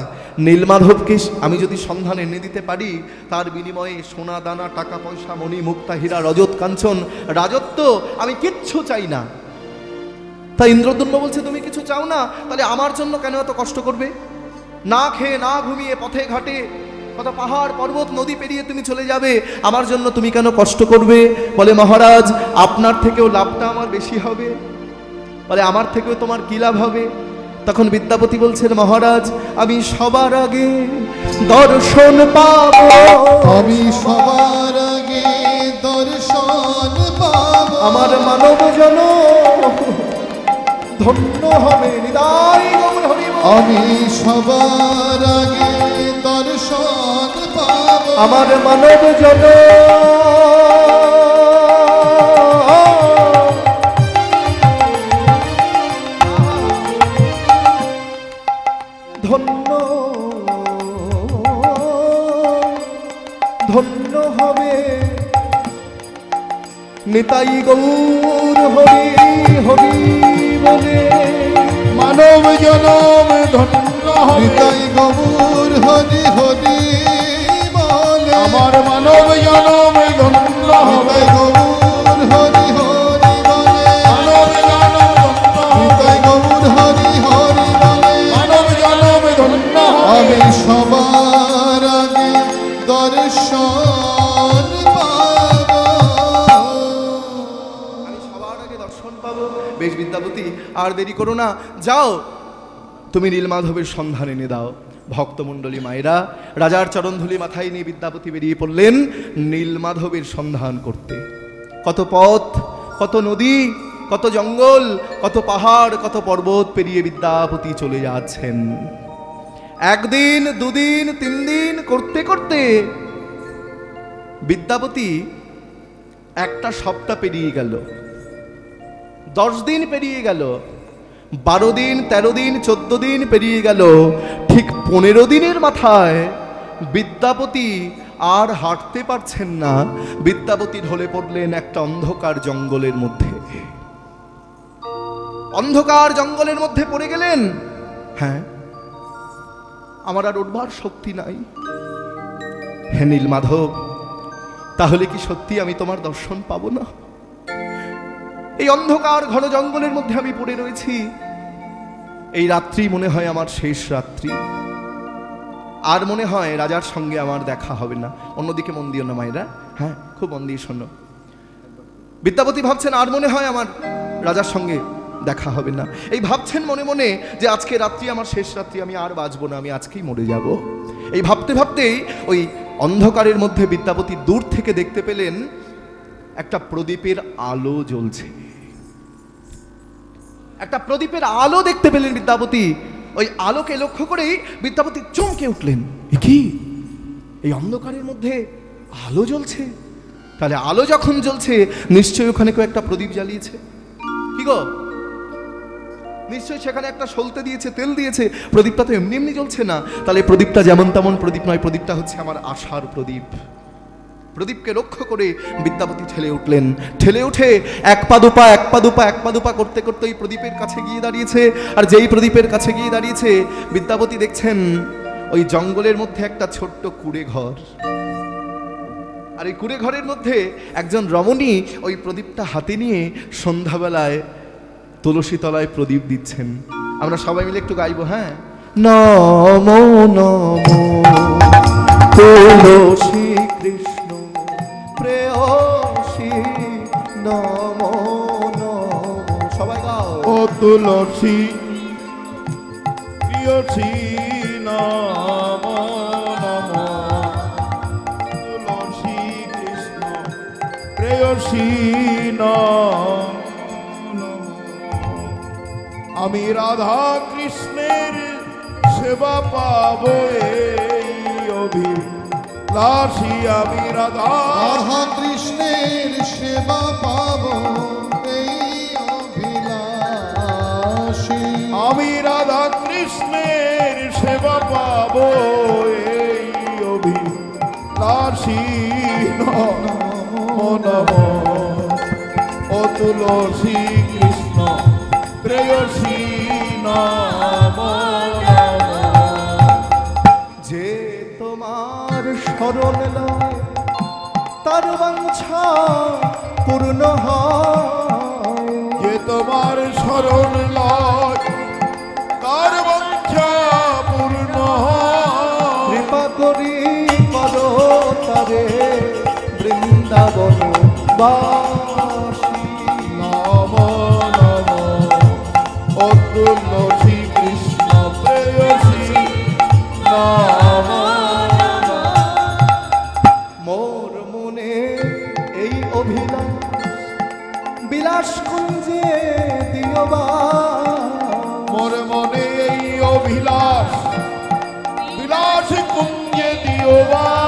নীলমাধবকে আমি যদি সন্ধান এনে দিতে পারি, তার বিনিময়ে সোনা দানা, টাকা পয়সা, মণি মুক্তা হীরা, রজত কাঞ্চন, রাজত্ব আমি কিচ্ছু চাই না। তাই ইন্দ্রদ্যম্ন বলছে, তুমি কিছু চাও না, তাহলে আমার জন্য কেন এত কষ্ট করবে? না খেয়ে না ঘুমিয়ে পথে ঘাটে কত পাহাড় পর্বত নদী পেরিয়ে তুমি চলে যাবে, আমার জন্য তুমি কেন কষ্ট করবে? বলে, মহারাজ আপনার থেকেও লাভটা আমার বেশি হবে। বলে, আমার থেকেও তোমার কি লাভ হবে? তখন বিদ্যাপতি বলছেন, মহারাজ আমি সবার আগে দর্শন পাবো, আমি সবার আগে দর্শন পাবো, আমার মানব জন ধন্য হবে নিদাই গৌর হরি বল। আমি সবার আগে দর্শন পাবো, আমার মানব জন ধন্য ধন্য হবে নিতাই গৌর হরি হরি বলে। মানব জনম ধন্য হবে, নিতাই গৌর হরি হরি বলে। আমার মানব জনম ধন্য হবে, গৌর হরি হরি বলে। মানব জনম ধন্য, নিতাই গৌর হরি হরি বলে। মানব জনম ধন্য হবে, আমি সবার আগে দর্শন পাবো, আমি সবার আগে দর্শন পাবো। বেশ বিদ্যাপতি, আর দেরি করো না, যাও তুমি নীলমাধবের সন্ধান এনে দাও। ভক্তমণ্ডলী মায়েরা রাজার চরণধুলি মাথায় নিয়ে বিদ্যাপতি বেরিয়ে পড়লেন নীলমাধবের সন্ধান করতে। কত পথ, কত নদী, কত জঙ্গল, কত পাহাড়, কত পর্বত পেরিয়ে বিদ্যাপতি চলে যাচ্ছেন। একদিন, দুদিন, 3 দিন করতে করতে বিদ্যাপতি একটা সপ্তাহ পেরিয়ে গেল, 10 দিন পেরিয়ে গেল, 12 দিন, 13 দিন, 14 দিন পেরিয়ে গেল। ঠিক 15 দিনের মাথায় বিদ্যাপতি আর হাঁটতে পারছেন না। বিদ্যাপতি ঢলে পড়লেন একটা অন্ধকার জঙ্গলের মধ্যে। অন্ধকার জঙ্গলের মধ্যে পড়ে গেলেন। হ্যাঁ, আমার আর উঠবার শক্তি নাই। হে নীলমাধব, তাহলে কি সত্যি আমি তোমার দর্শন পাবো না? এই অন্ধকার ঘন জঙ্গলের মধ্যে আমি পড়ে রয়েছি। এই রাত্রি মনে হয় আমার শেষ রাত্রি, আর মনে হয় রাজার সঙ্গে আমার দেখা হবে না। অন্যদিকে মন দিও না মায়েরা, হ্যাঁ খুব মন দিয়ে শোনো। বিদ্যাপতি ভাবছেন আর মনে হয় আমার রাজার সঙ্গে দেখা হবে না। এই ভাবছেন মনে মনে যে আজকে রাত্রি আমার শেষ রাত্রি, আমি আর বাঁচবো না, আমি আজকেই মরে যাব। এই ভাবতে ভাবতেই ওই অন্ধকারের মধ্যে বিদ্যাপতি দূর থেকে দেখতে পেলেন একটা প্রদীপের আলো জ্বলছে। একটা প্রদীপের আলো দেখতে পেলেন বিদ্যাপতি। ওই আলোকে লক্ষ্য করেই বিদ্যাপতি চমকে উঠলেন, এ কি, এই অন্ধকারের মধ্যে আলো জ্বলছে? তাহলে আলো যখন জ্বলছে নিশ্চয়ই ওখানে কেউ একটা প্রদীপ জ্বালিয়েছে। কি গো, নিশ্চয়ই সেখানে একটা সলতে দিয়েছে, তেল দিয়েছে, প্রদীপটা তো এমনি এমনি জ্বলছে না। তাহলে প্রদীপটা যেমন তেমন প্রদীপ নয়, প্রদীপটা হচ্ছে আমার আশার প্রদীপ। প্রদীপকে লক্ষ্য করে বিদ্যাপতি ঠেলে উঠলেন। ঠেলে উঠে এক পা দুপা করতে করতে ওই প্রদীপের কাছে গিয়ে দাঁড়িয়েছে। আর যেই প্রদীপের কাছে গিয়ে দাঁড়িয়েছে, বিদ্যাপতি দেখছেন ওই জঙ্গলের মধ্যে একটা ছোট্ট কুঁড়ে ঘর। আর এই কুঁড়ে ঘরের মধ্যে একজন রমণী ওই প্রদীপটা হাতে নিয়ে সন্ধ্যাবেলায় তুলসী তলায় প্রদীপ দিচ্ছেন। আমরা সবাই মিলে একটু গাইবো, হ্যাঁ? নমো নমো তুলসী কৃষ্ণ প্রেয়সী, নমো নমো। সবাই গাও। ও তুলসী প্রিয়সী নমো নমো, তুলসী কৃষ্ণ প্রেয়সী নমো নমো। আমি রাধা কৃষ্ণের সেবা পাবো এই অভিলাষী, আমি রাধা কৃষ্ণের সেবা পাবো এই অভিলাষী। আমি রাধা কৃষ্ণের সেবা পাবো এই অভিলাষী, নমো নমো। ও তুলসী কৃষ্ণ প্রেয়সী নমো নমো। যে তোমার শরণ লয় তার বাঞ্ছা পূর্ণ হয়, যে তোমার শরণ লয় তার বাঞ্ছা পূর্ণ হয়। কৃপা করি করো তারে বৃন্দাবন বাসী, নমো নমো। ও তুলসী কৃষ্ণ প্রেয়সী নমো নমো। মোর মনে এই অভিলাষ বিলাস কুঞ্জে দিও বাস। মোর মনে এই অভিলাষ বিলাস কুঞ্জে দিও বাস।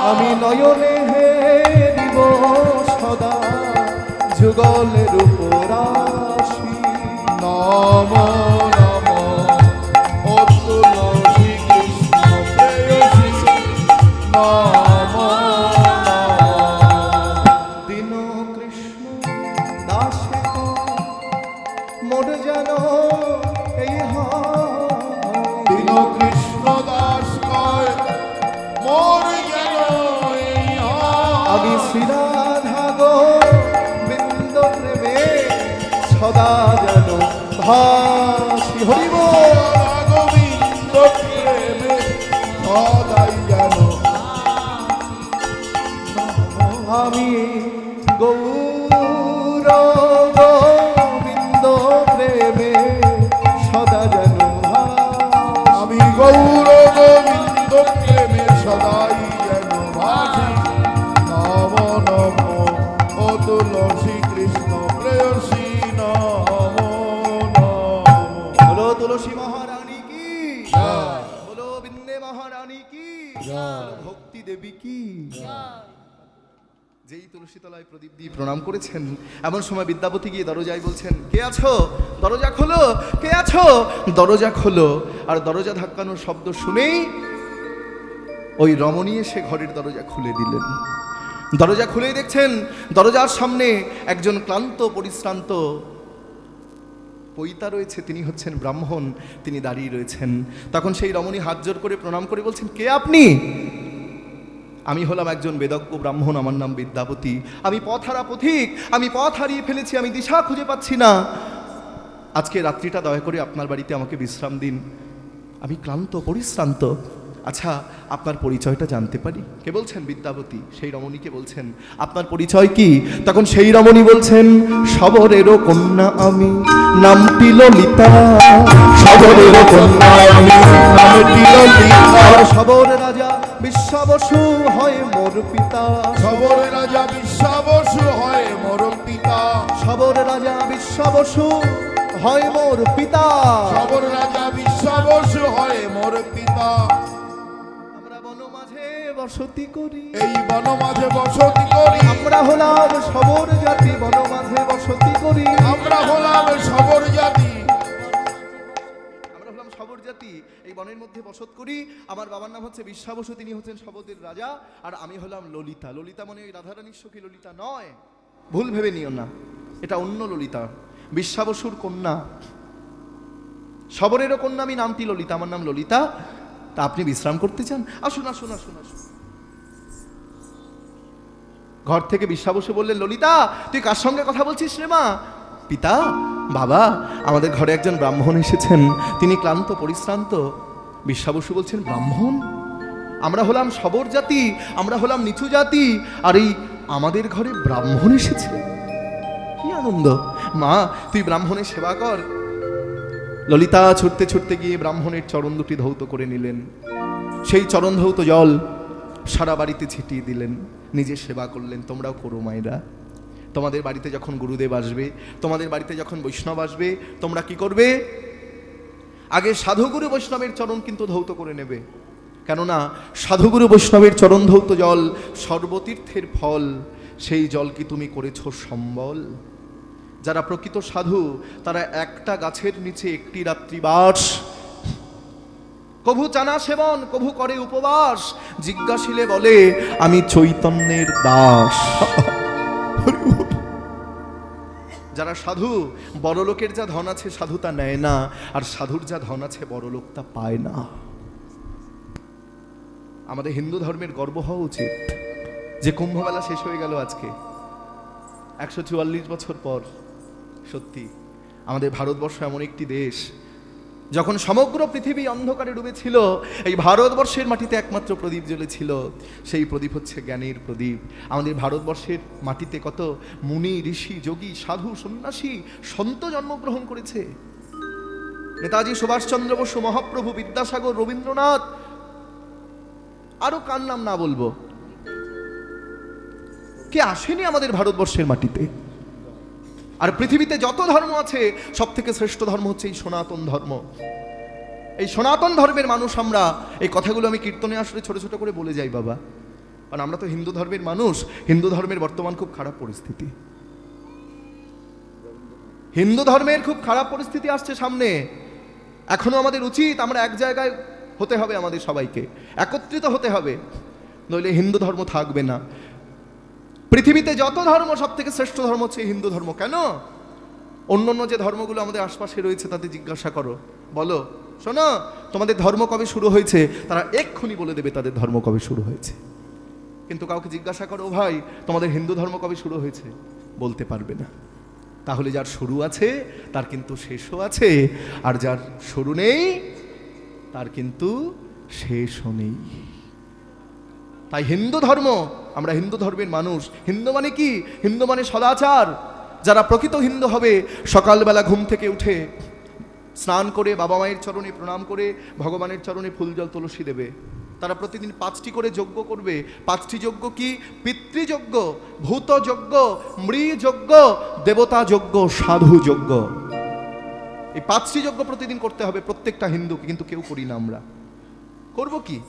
আমি নয়নে হেরিব সদা যুগলের উপরাশি, নমো নমো। ও তুলসী কৃষ্ণ প্রেয়সী নমো নমো। দীন কৃষ্ণ দাসে মোর যেন এই দীন কৃষ্ণ দাস কয় মোর যেন এই হয়। আমি শ্রীরাধা গো বৃন্দ প্রেমে সদা যেন ভাসি। হরিব গোবিন্দ প্রেমে সদাই যেন আমি গৌর গোবিন্দ প্রেমে সদা যেন ভাসি। আমি গৌর গোবিন্দ প্রেমে সদাই যেন ভাসি, নমো নমো। ও তুলসী কৃষ্ণ প্রেয়সী নমো নমো। বলো তুলসী মহারানী কি, বলো বৃন্দে মহারানী কি, বলো ভক্তি দেবী কি। যেই তুলসী তলায় প্রদীপ দিয়ে প্রণাম করেছেন, এমন সময় বিদ্যাপতি গিয়ে দরজায় বলছেন, কে আছো? দরজা খোলো, কে আছো? দরজা খোলো। আর দরজা ধাক্কানোর শব্দ শুনেই ওই রমণী এসে ঘরের দরজা খুলে দিলেন। দরজা খুলেই দেখছেন দরজার সামনে একজন ক্লান্ত পরিশ্রান্ত পৈতা রয়েছে, তিনি হচ্ছেন ব্রাহ্মণ, তিনি দাঁড়িয়ে রয়েছেন। তখন সেই রমণী হাত জোর করে প্রণাম করে বলছেন, কে আপনি? আমি হলাম একজন বেদজ্ঞ ব্রাহ্মণ, আমার নাম বিদ্যাপতি। আমি পথহারা পথিক, আমি পথ হারিয়ে ফেলেছি, আমি দিশা খুঁজে পাচ্ছি না। আজকে রাত্রিটা দয়া করে আপনার বাড়িতে আমাকে বিশ্রাম দিন, আমি ক্লান্ত পরিশ্রান্ত। আচ্ছা, আপনার পরিচয়টা জানতে পারি? কে বলছেন? বিদ্যাপতি সেই রমণীকে বলছেন, আপনার পরিচয় কি? তখন সেই রমণী বলছেন, শবরেরও কন্যা আমি, নামটি ললিতা। শবরেরও কন্যা আমি, নামটি ললিতা। শবর রাজা বিশ্বাবসু হয় মোর পিতা। শবর রাজা বিশ্বাবসু হয় মোর পিতা। শবর রাজা বিশ্বাবসু হয় মোর পিতা। শবর রাজা বিশ্বাবসু হয় মোর পিতা। আমরা বন মাঝে বসতি করি, এই বন মাঝে বসতি করি। আমরা হলাম শবর জাতি, বন মাঝে বসতি করি। আমরা হলাম শবর জাতি, এই বনের মধ্যে বসত করি। আমার বাবার নাম হচ্ছে বিশ্বা বসু, তিনি হচ্ছেন শবদের রাজা, আর আমি হলাম ললিতা। ললিতা মানে ওই রাধারানীর সখী ললিতা নয়, ভুল ভেবে নিও না, এটা অন্য ললিতা, বিশ্বা বসুর কন্যা, শবরেরও কন্যা আমি, নামটি ললিতা, আমার নাম ললিতা। তা আপনি বিশ্রাম করতে চান? আসুন আসুন আসুন আসুন। ঘর থেকে বিশ্বা বসু বললেন, ললিতা তুই কার সঙ্গে কথা বলছিস রে মা? পিতা, বাবা, আমাদের ঘরে একজন ব্রাহ্মণ এসেছেন, তিনি ক্লান্ত পরিশ্রান্ত। বিশ্বা বসু বলছেন, ব্রাহ্মণ? আমরা হলাম শবর জাতি, আমরা হলাম নিচু জাতি, আর এই আমাদের ঘরে ব্রাহ্মণ এসেছে, কি আনন্দ! মা তুই ব্রাহ্মণের সেবা কর। ললিতা ছুটতে ছুটতে গিয়ে ব্রাহ্মণের চরণ দুটি ধৌত করে নিলেন, সেই চরণ ধৌত জল সারা বাড়িতে ছিটিয়ে দিলেন, নিজে সেবা করলেন। তোমরাও করো মায়েরা, তোমাদের বাড়িতে যখন গুরুদেব আসবে, তোমাদের বাড়িতে যখন বৈষ্ণব আসবে, তোমরা কি করবে? আগে সাধুগুরু বৈষ্ণবের চরণ কিন্তু ধৌত করে নেবে, কেননা সাধুগুরু বৈষ্ণবের চরণ ধৌত জল সর্বতীর্থের ফল, সেই জল কি তুমি করেছো সম্বল? যারা প্রকৃত সাধু তারা একটা গাছের নিচে একটি রাত্রি বাস, কভু চানা সেবন, কভু করে উপবাস, জিজ্ঞাসিলে বলে আমি চৈতন্যের দাস। যারা সাধু, বড়লোকের যা ধন আছে সাধু তা নেয় না, আর সাধুর যা ধন আছে বড়লোক তা পায় না। আমাদের হিন্দু ধর্মের গর্ব হওয়া উচিত যে কুম্ভমেলা শেষ হয়ে গেল আজকে 144 বছর পর। সত্যি আমাদের ভারতবর্ষ এমন একটি দেশ, যখন সমগ্র পৃথিবী অন্ধকারে ডুবেছিল, এই ভারতবর্ষের মাটিতে একমাত্র প্রদীপ জ্বলেছিল, সেই প্রদীপ হচ্ছে জ্ঞানের প্রদীপ। আমাদের ভারতবর্ষের মাটিতে কত মুনি, ঋষি, যোগী, সাধু, সন্ন্যাসী, সন্ত জন্মগ্রহণ করেছে। নেতাজি সুভাষচন্দ্র বসু, মহাপ্রভু, বিদ্যাসাগর, রবীন্দ্রনাথ, আরো কার নাম না বলবো, কে আসেনি আমাদের ভারতবর্ষের মাটিতে? আর পৃথিবীতে যত ধর্ম আছে সব থেকে শ্রেষ্ঠ ধর্ম হচ্ছে এই সনাতন ধর্ম। এই সনাতন ধর্মের মানুষ আমরা। এই কথাগুলো আমি কীর্তনে আসলে ছোট ছোট করে বলে যাই বাবা, কারণ আমরা তো হিন্দু ধর্মের মানুষ। হিন্দু ধর্মের বর্তমান খুব খারাপ পরিস্থিতি, হিন্দু ধর্মের খুব খারাপ পরিস্থিতি আসছে সামনে। এখনো আমাদের উচিত আমরা এক জায়গায় হতে হবে, আমাদের সবাইকে একত্রিত হতে হবে, নইলে হিন্দু ধর্ম থাকবে না। পৃথিবীতে যত ধর্ম সব থেকে শ্রেষ্ঠ ধর্ম হচ্ছে হিন্দু ধর্ম। কেন? অন্য অন্য যে ধর্মগুলো আমাদের আশপাশে রয়েছে তাদের জিজ্ঞাসা করো, বলো শোনো তোমাদের ধর্ম কবে শুরু হয়েছে, তারা এক্ষুনি বলে দেবে তাদের ধর্ম কবে শুরু হয়েছে। কিন্তু কাউকে জিজ্ঞাসা করো, ভাই তোমাদের হিন্দু ধর্ম কবে শুরু হয়েছে, বলতে পারবে না। তাহলে যার শুরু আছে তার কিন্তু শেষও আছে, আর যার শুরু নেই তার কিন্তু শেষও নেই। তাই হিন্দু ধর্ম, আমরা হিন্দু ধর্মের মানুষ। হিন্দু মানে কি? হিন্দু মানে সদাচার। যারা প্রকৃত হিন্দু হবে সকালবেলা ঘুম থেকে উঠে স্নান করে বাবা মায়ের চরণে প্রণাম করে ভগবানের চরণে ফুল জল তুলসী দেবে। তারা প্রতিদিন 5টি করে যজ্ঞ করবে। 5টি যজ্ঞ কি? পিতৃযজ্ঞ, ভূত যজ্ঞ, মৃ যজ্ঞ, দেবতা যজ্ঞ, সাধু যজ্ঞ। এই 5টি যজ্ঞ প্রতিদিন করতে হবে প্রত্যেকটা হিন্দুকে, কিন্তু কেউ করি না আমরা। করব কি?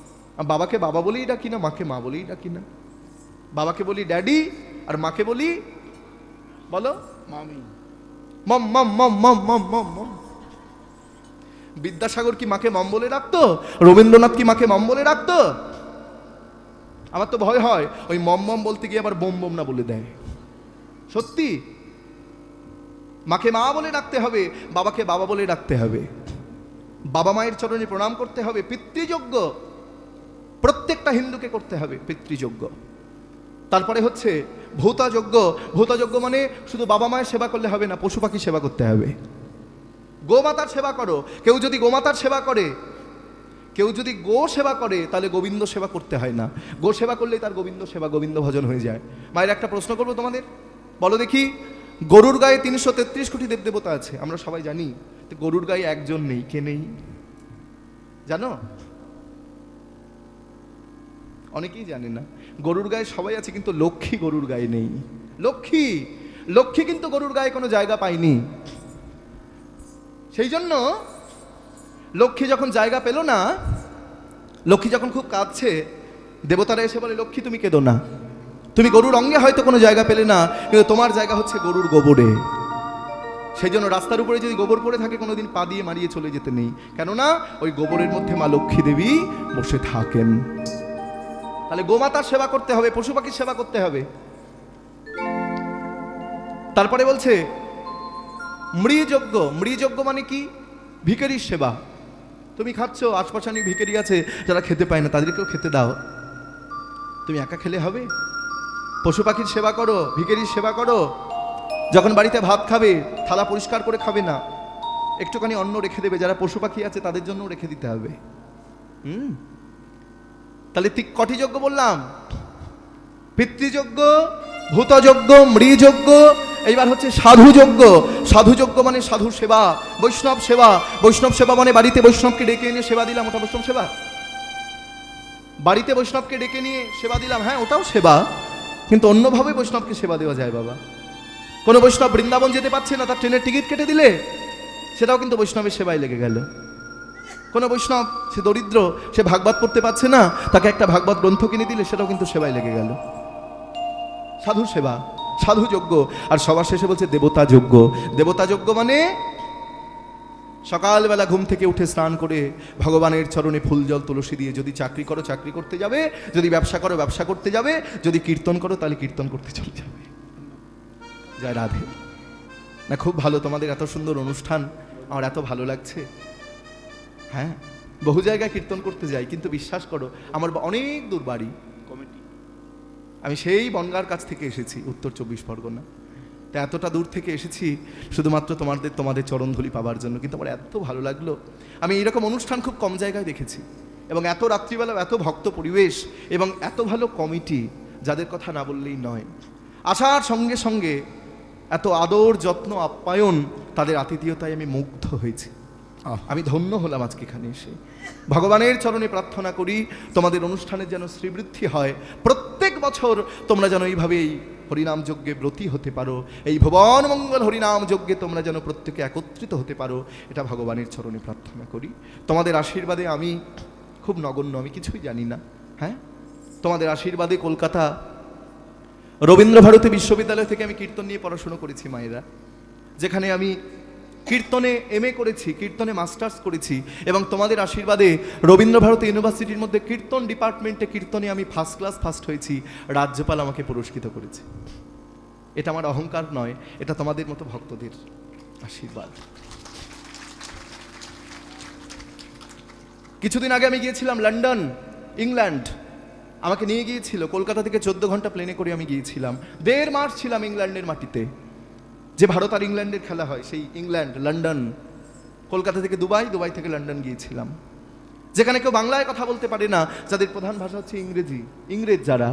বাবাকে বাবা বলেই ডাকি না, মাকে মা বলেই ডাকি না। বাবাকে বলি ড্যাডি, আর মাকে বলি বলো মামি, মম মম মম মম মম মম মম। বিদ্যাসাগর কি মাকে মম বলে ডাকতো? রবীন্দ্রনাথ কি মাকে মম বলে ডাকতো? আমার তো ভয় হয় ওই মম মম বলতে গিয়ে আবার বোম বোম না বলে দেয়। সত্যি মাকে মা বলে ডাকতে হবে, বাবাকে বাবা বলে ডাকতে হবে, বাবা মায়ের চরণে প্রণাম করতে হবে। পিতৃযজ্ঞ প্রত্যেকটা হিন্দুকে করতে হবে, পিতৃযজ্ঞ। তারপরে হচ্ছে ভূতাযজ্ঞ। ভূতাযজ্ঞ মানে শুধু বাবা মায়ের সেবা করলে হবে না, পশু পাখি সেবা করতে হবে। গোমাতার সেবা করো। কেউ যদি গোমাতার সেবা করে, কেউ যদি গো সেবা করে, তাহলে গোবিন্দ সেবা করতে হয় না। গো সেবা করলেই তার গোবিন্দ সেবা, গোবিন্দ ভজন হয়ে যায়। মায়ের একটা প্রশ্ন করবো তোমাদের, বলো দেখি, গরুর গায়ে 333 কোটি দেবদেবতা আছে আমরা সবাই জানি, তো গরুর গায়ে একজন নেই, কে নেই জানো? অনেকেই জানে না। গরুর গায়ে সবাই আছে, কিন্তু লক্ষ্মী গরুর গায়ে নেই। লক্ষ্মী, লক্ষ্মী কিন্তু গরুর গায়ে কোনো জায়গা পায়নি। সেই জন্য লক্ষ্মী যখন জায়গা পেল না, লক্ষ্মী যখন খুব কাঁদছে, দেবতারা এসে বলে লক্ষ্মী তুমি কেঁদো না, তুমি গরুর অঙ্গে হয়তো কোনো জায়গা পেলে না, কিন্তু তোমার জায়গা হচ্ছে গরুর গোবরে। সেই জন্য রাস্তার উপরে যদি গোবর পড়ে থাকে কোনোদিন পা দিয়ে মারিয়ে চলে যেতে নেই, কেননা ওই গোবরের মধ্যে মা লক্ষ্মী দেবী বসে থাকেন। তাহলে গোমাতার সেবা করতে হবে, পশু পাখির সেবা করতে হবে। তারপরে বলছে মৃযজ্ঞ। মৃযজ্ঞ মানে কি? ভিখারির সেবা। তুমি খাচ্ছ, আশপাশে অনেক ভিখারি আছে যারা খেতে পায় না, তাদেরকেও খেতে দাও। তুমি একা খেলে হবে? পশু পাখির সেবা করো, ভিখারির সেবা করো। যখন বাড়িতে ভাত খাবে থালা পরিষ্কার করে খাবে না, একটুখানি অন্ন রেখে দেবে, যারা পশু পাখি আছে তাদের জন্য রেখে দিতে হবে। তাহলে কটি যজ্ঞ বললাম? পিতৃযজ্ঞ, ভূতযজ্ঞ, মৃযজ্ঞ, এইবার হচ্ছে সাধু যজ্ঞ। সাধু যজ্ঞ মানে সাধু সেবা, বৈষ্ণব সেবা। বৈষ্ণব সেবা মানে বাড়িতে বৈষ্ণবকে ডেকে এনে সেবা দিলাম, ওটা বৈষ্ণব সেবা। বাড়িতে বৈষ্ণবকে ডেকে নিয়ে সেবা দিলাম, হ্যাঁ ওটাও সেবা, কিন্তু অন্যভাবে বৈষ্ণবকে সেবা দেওয়া যায় বাবা। কোনো বৈষ্ণব বৃন্দাবন যেতে পারছে না, তার ট্রেনের টিকিট কেটে দিলে সেটাও কিন্তু বৈষ্ণবের সেবায় লেগে গেল। কোনো বৈষ্ণব সে দরিদ্র, সে ভাগবত পড়তে পারছে না, তাকে একটা ভাগবত গ্রন্থ কিনে দিলে সেটাও কিন্তু সেবায় লেগে গেল। সাধু সেবা, সাধু যজ্ঞ। আর সবার শেষে বলছে দেবতা যজ্ঞ। দেবতা যজ্ঞ মানে সকালবেলা ঘুম থেকে উঠে স্নান করে ভগবানের চরণে ফুল জল তুলসী দিয়ে, যদি চাকরি করো চাকরি করতে যাবে, যদি ব্যবসা করো ব্যবসা করতে যাবে, যদি কীর্তন করো তাহলে কীর্তন করতে চলে যাবে। জয় রাধে। না খুব ভালো, তোমাদের এত সুন্দর অনুষ্ঠান, আমার এত ভালো লাগছে। হ্যাঁ, বহু জায়গায় কীর্তন করতে যাই, কিন্তু বিশ্বাস করো আমার অনেক দূর বাড়ি, আমি সেই বনগাঁর কাছ থেকে এসেছি, উত্তর 24 পরগনা। তা এতটা দূর থেকে এসেছি শুধুমাত্র তোমাদের চরণধুলি পাওয়ার জন্য, কিন্তু আমার এত ভালো লাগলো। আমি এইরকম অনুষ্ঠান খুব কম জায়গায় দেখেছি, এবং এত রাত্রিবেলা এত ভক্ত পরিবেশ এবং এত ভালো কমিটি, যাদের কথা না বললেই নয়। আসার সঙ্গে সঙ্গে এত আদর যত্ন আপ্যায়ন, তাদের আতিথেয়তায় আমি মুগ্ধ হয়েছি। আমি ধন্য হলাম আজকে এখানে এসে। ভগবানের চরণে প্রার্থনা করি তোমাদের অনুষ্ঠানের যেন শ্রীবৃদ্ধি হয়, প্রত্যেক বছর তোমরা যেন এইভাবেই হরিনাম যজ্ঞে ব্রতী হতে পারো, এই ভুবন মঙ্গল হরিনাম যজ্ঞে তোমরা যেন প্রত্যেকে একত্রিত হতে পারো, এটা ভগবানের চরণে প্রার্থনা করি। তোমাদের আশীর্বাদে আমি খুব নগণ্য, আমি কিছুই জানি না। হ্যাঁ, তোমাদের আশীর্বাদে কলকাতা রবীন্দ্রভারতী বিশ্ববিদ্যালয় থেকে আমি কীর্তন নিয়ে পড়াশুনো করেছি মায়েরা, যেখানে আমি কীর্তনে MA করেছি, কীর্তনে মাস্টার্স করেছি, এবং তোমাদের আশীর্বাদে রবীন্দ্রভারতী ইউনিভার্সিটির মধ্যে কীর্তন ডিপার্টমেন্টে কীর্তনে আমি ফার্স্ট হয়েছি, রাজ্যপাল আমাকে পুরস্কৃত করেছে। এটা আমার অহংকার নয়, এটা তোমাদের মতো ভক্তদের আশীর্বাদ। কিছুদিন আগে আমি গিয়েছিলাম লন্ডন, ইংল্যান্ড। আমাকে নিয়ে গিয়েছিল, কলকাতা থেকে 14 ঘন্টা প্লেনে করে আমি গিয়েছিলাম। 1.5 মাস ছিলাম ইংল্যান্ডের মাটিতে, যে ভারত আর ইংল্যান্ডের খেলা হয় সেই ইংল্যান্ড, লন্ডন। কলকাতা থেকে দুবাই, দুবাই থেকে লন্ডন গিয়েছিলাম, যেখানে কেউ বাংলায় কথা বলতে পারে না, যাদের প্রধান ভাষা হচ্ছে ইংরেজি, ইংরেজ যারা।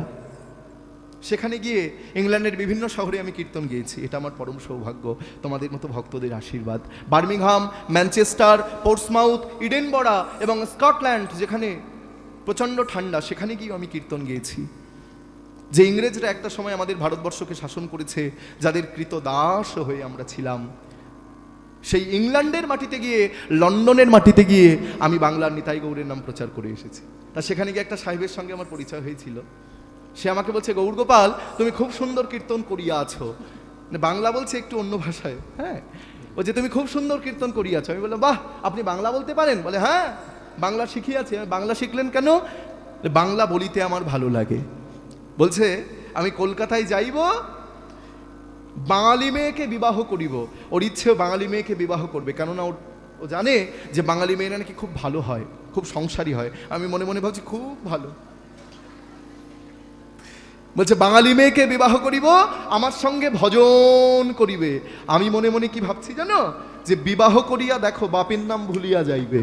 সেখানে গিয়ে ইংল্যান্ডের বিভিন্ন শহরে আমি কীর্তন গিয়েছি, এটা আমার পরম সৌভাগ্য, তোমাদের মতো ভক্তদের আশীর্বাদ। বার্মিংহাম, ম্যানচেস্টার, পোর্টসমাউথ, ইডেনবরা এবং স্কটল্যান্ড, যেখানে প্রচণ্ড ঠান্ডা, সেখানে গিয়েও আমি কীর্তন গিয়েছি। যে ইংরেজরা একটা সময় আমাদের ভারতবর্ষকে শাসন করেছে, যাদের কৃতদাস হয়ে আমরা ছিলাম, সেই ইংল্যান্ডের মাটিতে গিয়ে, লন্ডনের মাটিতে গিয়ে আমি বাংলার নিতাই গৌরের নাম প্রচার করে এসেছি। তা সেখানে গিয়ে একটা সাহেবের সঙ্গে আমার পরিচয় হয়েছিল। সে আমাকে বলছে, গৌর গোপাল তুমি খুব সুন্দর কীর্তন করিয়াছো। বাংলা বলছে একটু অন্য ভাষায়। হ্যাঁ, ও যে তুমি খুব সুন্দর কীর্তন করিয়াছো। আমি বললাম, বাহ, আপনি বাংলা বলতে পারেন? বলে, হ্যাঁ বাংলা শিখিয়াছি। আমি, বাংলা শিখলেন কেন? বাংলা বলিতে আমার ভালো লাগে। বলছে, আমি কলকাতায় যাইব, বাঙালি মেয়েকে বিবাহ করিব। ওর ইচ্ছে বাঙালি মেয়েকে বিবাহ করবে, কেননা ও জানে যে বাঙালি মেয়েরা নাকি খুব ভালো হয়, খুব সংসারী হয়। আমি মনে মনে ভাবছি খুব ভালো। বলছে বাঙালি মেয়েকে বিবাহ করিব, আমার সঙ্গে ভজন করিবে। আমি মনে মনে কি ভাবছি জানো? যে বিবাহ করিয়া দেখো বাপের নাম ভুলিয়া যাইবে।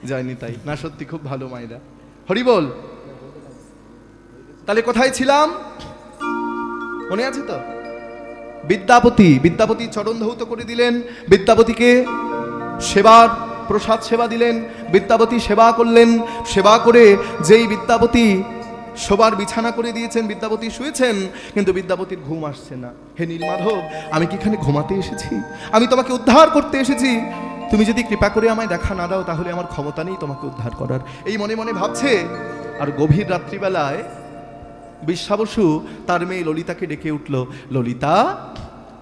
যায়নি তাই না, সত্যি খুব ভালো মায়েরা। হরি বল। তাহলে কোথায় ছিলাম মনে আছে তো? বিদ্যাপতি, বিদ্যাপতি চরণ ধৌত করে দিলেন, বিদ্যাপতিকে সেবার প্রসাদ সেবা দিলেন, বিদ্যাপতি সেবা করলেন। সেবা করে যেই বিদ্যাপতি শোবার বিছানা করে দিয়েছেন, বিদ্যাপতি শুয়েছেন, কিন্তু বিদ্যাপতির ঘুম আসছে না। হে নীলমাধব, আমি কি এখানে ঘুমাতে এসেছি? আমি তোমাকে উদ্ধার করতে এসেছি। তুমি যদি কৃপা করে আমায় দেখা না দাও, তাহলে আমার ক্ষমতা নেই তোমাকে উদ্ধার করার। এই মনে মনে ভাবছে। আর গভীর রাত্রিবেলায় বিশ্বাবসু তার মেয়ে ললিতাকে ডেকে উঠল, ললিতা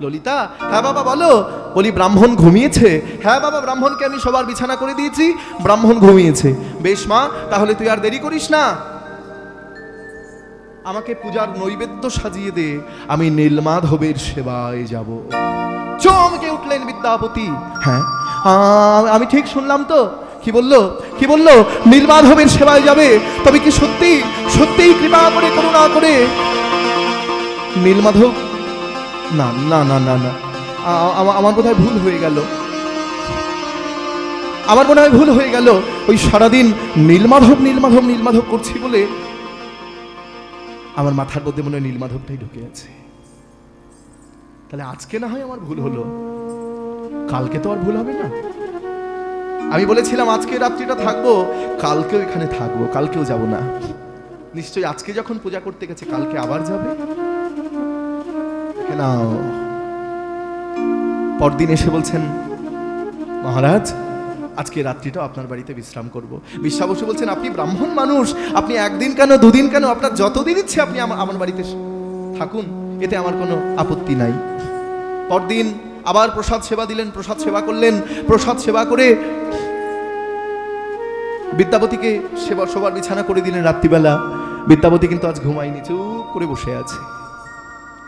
ললিতা, হ্যাঁ বাবা বলো। বলি ব্রাহ্মণ ঘুমিয়েছে। হ্যাঁ বাবা, ব্রাহ্মণকে আমি সবার বিছানা করে দিয়েছি, ব্রাহ্মণ ঘুমিয়েছে। বেশ মা, তাহলে তুই আর দেরি করিস না, আমাকে পূজার নৈবেদ্য সাজিয়ে দে, আমি নীলমাধবের সেবায় যাব। চমকে উঠলেন বিদ্যাপতি। হ্যাঁ, আমি ঠিক শুনলাম তো? কি বললো? কি বললো? নীলমাধবের সেবায় যাবে? তবে কি সত্যি সত্যিই কৃপা করে করুণা করে নীলমাধব? না না না না না, আমার বোধহয় ভুল হয়ে গেল, আমার মনে হয় ভুল হয়ে গেল। ওই সারাদিন নীলমাধব নীলমাধব নীলমাধব করছি বলে আমার মাথার মধ্যে মনে হয় নীলমাধবটাই ঢুকে আছে। তাহলে আজকে না হয় আমার ভুল হলো, কালকে তো আর ভুল হবে না। আমি বলেছিলাম আজকে রাত্রিটা থাকবো, কালকেও এখানে থাকবো, কালকেও যাব না। নিশ্চয়ই আজকে যখন পূজা করতে গেছে কালকে আবার যাবে না। পরদিন এসে বলছেন, মহারাজ আজকে রাত্রিটা আপনার বাড়িতে বিশ্রাম করব। বিশ্বা বসু বলছেন, আপনি ব্রাহ্মণ মানুষ, আপনি একদিন কেন দুদিন কেন, আপনার যতদিন ইচ্ছে আপনি আমার বাড়িতে থাকুন, এতে আমার কোনো আপত্তি নাই। পরদিন আবার প্রসাদ সেবা দিলেন, প্রসাদ সেবা করলেন। প্রসাদ সেবা করে বিদ্যাপতিকে সবার বিছানা করে দিলেন রাত্রিবেলা। বিদ্যাপতি কিন্তু আজ ঘুমায়নি, চুপ করে বসে আছে।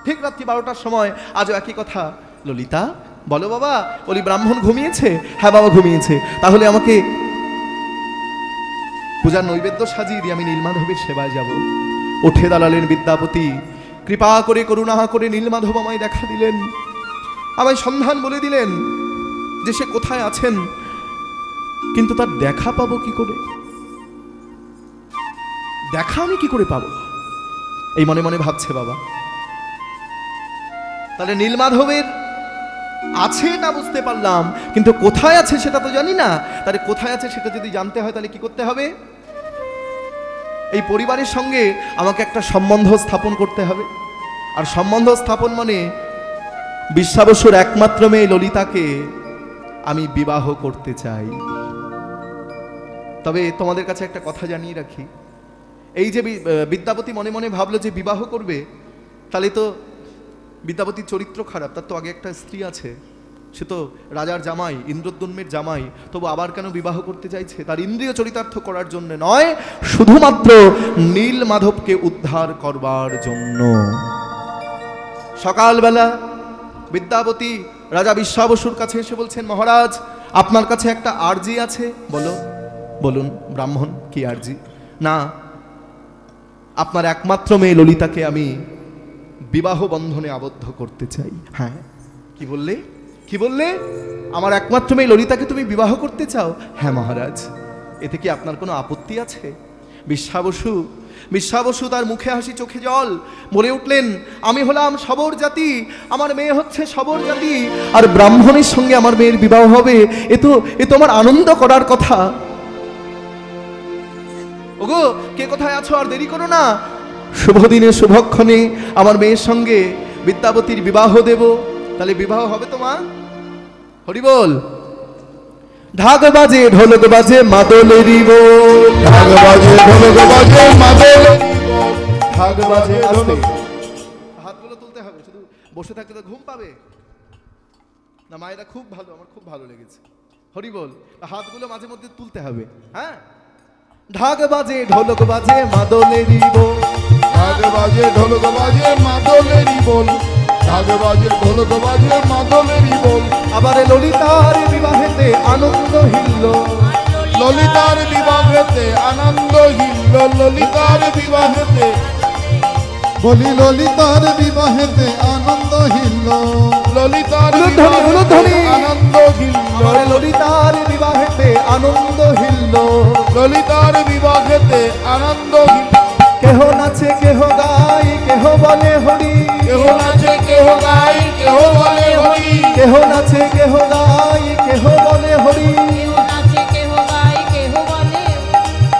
ঠিক রাত্রি 12টার সময় আজও একই কথা। ললিতা বলো বাবা। বলি ব্রাহ্মণ ঘুমিয়েছে? হ্যাঁ বাবা ঘুমিয়েছে। তাহলে আমাকে পূজার নৈবেদ্য সাজিয়ে দিয়ে আমি নীলমাধবের সেবায় যাব। উঠে দাঁড়ালেন বিদ্যাপতি। কৃপা করে করুণা করে নীলমাধব আমায় দেখা দিলেন, আমায় সন্ধান বলে দিলেন যে সে কোথায় আছেন, কিন্তু তার দেখা পাবো কি করে? দেখা আমি কি করে পাবো? এই মনে মনে ভাবছে বাবা। তাহলে নীলমাধবের আছে না বুঝতে পারলাম, কিন্তু কোথায় আছে সেটা তো জানি না। তাহলে কোথায় আছে সেটা যদি জানতে হয় তাহলে কি করতে হবে? এই পরিবারের সঙ্গে আমাকে একটা সম্বন্ধ স্থাপন করতে হবে। আর সম্বন্ধ স্থাপন মানে বিশ্বা বসুর একমাত্র মেয়ে ললিতাকে আমি বিবাহ করতে চাই। তবে তোমাদের কাছে একটা কথা জানিয়ে রাখি, এই যে বিদ্যাপতি মনে মনে ভাবলো যে বিবাহ করবে, তাহলে তো বিদ্যাপতির চরিত্র খারাপ। তার তো আগে একটা স্ত্রী আছে, সে তো রাজার জামাই, ইন্দ্রদ্যুম্নের জামাই, তবু আবার কেন বিবাহ করতে চাইছে? তার ইন্দ্রিয় চরিতার্থ করার জন্য নয়, শুধুমাত্র নীলমাধবকে উদ্ধার করবার জন্য। সকালবেলা বিদ্যাপতি রাজা বিশ্বা বসুর কাছে এসে বলছেন, মহারাজ আপনার কাছে একটা আর্জি আছে। বলো, বলুন ব্রাহ্মণ, কি আর্জি? না, আপনার একমাত্র মেয়ে ললিতাকে আমি বিবাহ বন্ধনে আবদ্ধ করতে চাই। হ্যাঁ, কি বললে? কি বললে? আমার একমাত্র মেয়ে ললিতাকে তুমি বিবাহ করতে চাও? হ্যাঁ মহারাজ। এতে কি আপনার কোনো আপত্তি আছে? বিশ্বা বসু তার মুখে হাসি চোখে জল, বলে উঠলেন, আমি হলাম শবর জাতি, আমার মেয়ে হচ্ছে শবর জাতি, আর ব্রাহ্মণের সঙ্গে আমার মেয়ের বিবাহ হবে, এ তো আমার আনন্দ করার কথা। ওগো, কে কোথায় আছো? আর দেরি করো না, শুভ দিনে শুভক্ষণে আমার মেয়ের সঙ্গে বিদ্যাপতির বিবাহ দেব। তাহলে বিবাহ হবে তো মা? হরি বল। ঢাক বাজে ঢোলক বাজে মাদলেরই বল, ঢাক বাজে ঢোলক বাজে মাদলেরই বল, ঢাক বাজে ঢোলক। হাতগুলো তুলতে হবে, শুধু বসে থাকলে তো ঘুম পাবে না। মায়েরা খুব ভালো, আমার খুব ভালো লেগেছে। হরি বল। হাতগুলো মাঝে মধ্যে তুলতে হবে। হ্যাঁ, ঢাক বাজে ঢোলক বাজে মাদলেরই বল, ঢাক বাজে ঢোলক বাজে মাদলেরই বল, ঢাক বাজে ঢোলক বাজে মাদলেরই বল। আবার ললিতার বিবাহেতে আনন্দ হিল্ল, ললিতার বিবাহেতে আনন্দ হিল্ল, ললিতার বিবাহেতে, বলি ললিতার বিবাহেতে আনন্দ হিল্ল, ললিতার বিবাহেতে আনন্দ হিল্ল, ললিতার বিবাহেতে আনন্দ হিল্ল, ললিতার বিবাহেতে আনন্দ হিল্ল। কেহ নাচে কেহ গায় কেহ বলে হরি, কেহ নাচে কেহ গায় কেহ বলে হরি, কেহ নাচে কেহ গায় কেহ বলে হরি,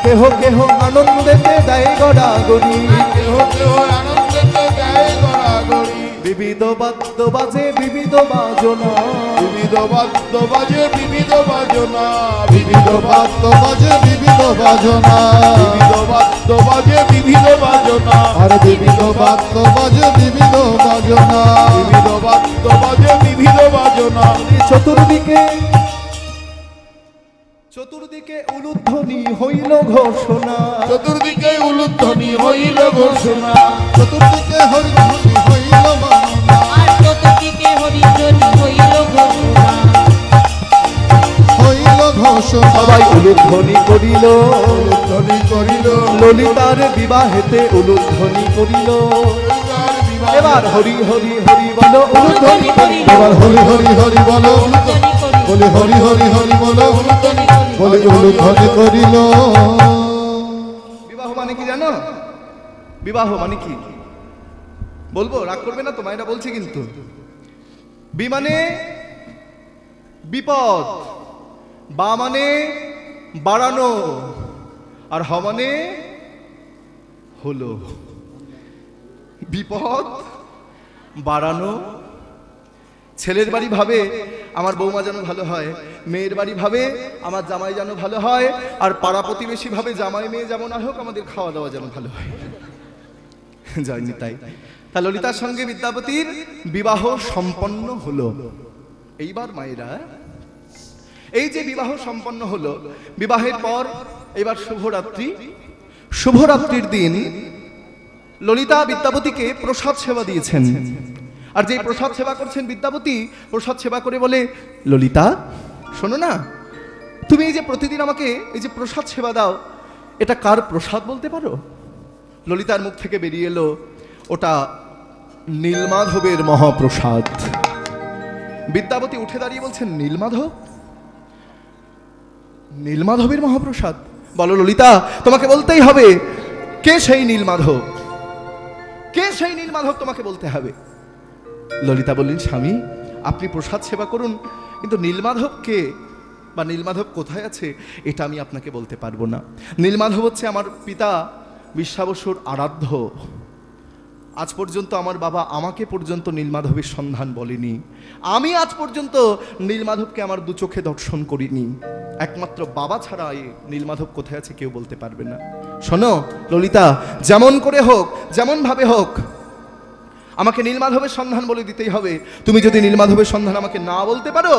কেহ কেহ আনন্দেতে গায়ে গড়াগড়ি, কেহ কেহ আনন্দেতে গায়ে গড়াগড়ি। বিবিধ বাদ্য বাজে বিবিধ বাজনা, বিবিধ বাদ্য বাজে বিবিধ বাজনা, বিবিধ বাদ্য বাজে বিবিধ বাজনা, বিবিধ বাদ্য বাজে বিবিধ বাজনা। আর বিবিধ বাদ্য বাজে বিবিধ বাজনা, বিবিধ বাদ্য বাজে বিবিধ বাজনা। চতুর্দিকে চতুর্দিকে উলুধ্বনি হইল ঘোষণা, চতুর্দিকে উলুধ্বনি হইল ঘোষণা। চতুর্দিকে হরিধ্বনি হইল বাজনা, আর চতুর্দিকে হরিধ্বনি হইল ঘোষণা। হইল ঘোষণা। সবাই উলুধ্বনি করিল, উলুধ্বনি করিল, ললিতার বিবাহেতে উলুধ্বনি করিল। এবার হরি হরি হরি বল উলুধ্বনি করিল, এবার হরি হরি হরি বলো, উলুধ্বনি করিল, বলে হরি হরি হরি বলো, উলুধ্বনি করিল। বলে উলুধ্বনি করিল। বিবাহ মানে কি জানো? বিবাহ মানে কি বলবো? রাগ করবে না তো, মায়েরা বলছে কিন্তু। বি মানে বিপদ, বা মানে বাড়ানো, আর হ মানে হলো। বিপদ বাড়ানো। ছেলের বাড়ি ভাবে আমার বৌমা যেন ভালো হয়, মেয়ের বাড়ি ভাবে আমার জামাই যেন ভালো হয়, আর পাড়া প্রতিবেশী ভাবে জামাই মেয়ে যেমন আর হোক আমাদের খাওয়া দাওয়া যেন ভালো হয়। যায়নি তাই। তা ললিতার সঙ্গে বিদ্যাপতির বিবাহ সম্পন্ন হলো। এইবার মায়েরা, এই যে বিবাহ সম্পন্ন হলো, বিবাহের পর এবার শুভরাত্রি। শুভরাত্রির দিন ললিতা বিদ্যাপতিকে প্রসাদ সেবা দিয়েছেন। আর যে প্রসাদ সেবা করছেন বিদ্যাপতি, প্রসাদ সেবা করে বলে, ললিতা শোনো না, তুমি এই যে প্রতিদিন আমাকে এই যে প্রসাদ সেবা দাও, এটা কার প্রসাদ বলতে পারো? ললিতার মুখ থেকে বেরিয়ে এলো, ওটা নীলমাধবের মহাপ্রসাদ। বিদ্যাপতি উঠে দাঁড়িয়ে বলছেন, নীলমাধব? নীলমাধবের মহাপ্রসাদ? বলো ললিতা, তোমাকে বলতেই হবে কে সেই নীলমাধব, কে সেই নীলমাধব তোমাকে বলতে হবে। ললিতা বললেন, স্বামী আপনি প্রসাদ সেবা করুন, কিন্তু নীলমাধব কে বা নীলমাধব কোথায় আছে এটা আমি আপনাকে বলতে পারবো না। নীলমাধব হচ্ছে আমার পিতা বিশ্বাবসুর আরাধ্য। আজ পর্যন্ত আমার বাবা আমাকে পর্যন্ত নীলমাধবের সন্ধান বলেনি। আমি আজ পর্যন্ত নীলমাধবকে আমার দু চোখে দর্শন করিনি। একমাত্র বাবা ছাড়া এই নীলমাধব কোথায় আছে কেউ বলতে পারবে না। শোনো ললিতা, যেমন করে হোক, যেমন ভাবে হোক, আমাকে নীলমাধবের সন্ধান বলে দিতেই হবে। তুমি যদি নীলমাধবের সন্ধান আমাকে না বলতে পারো,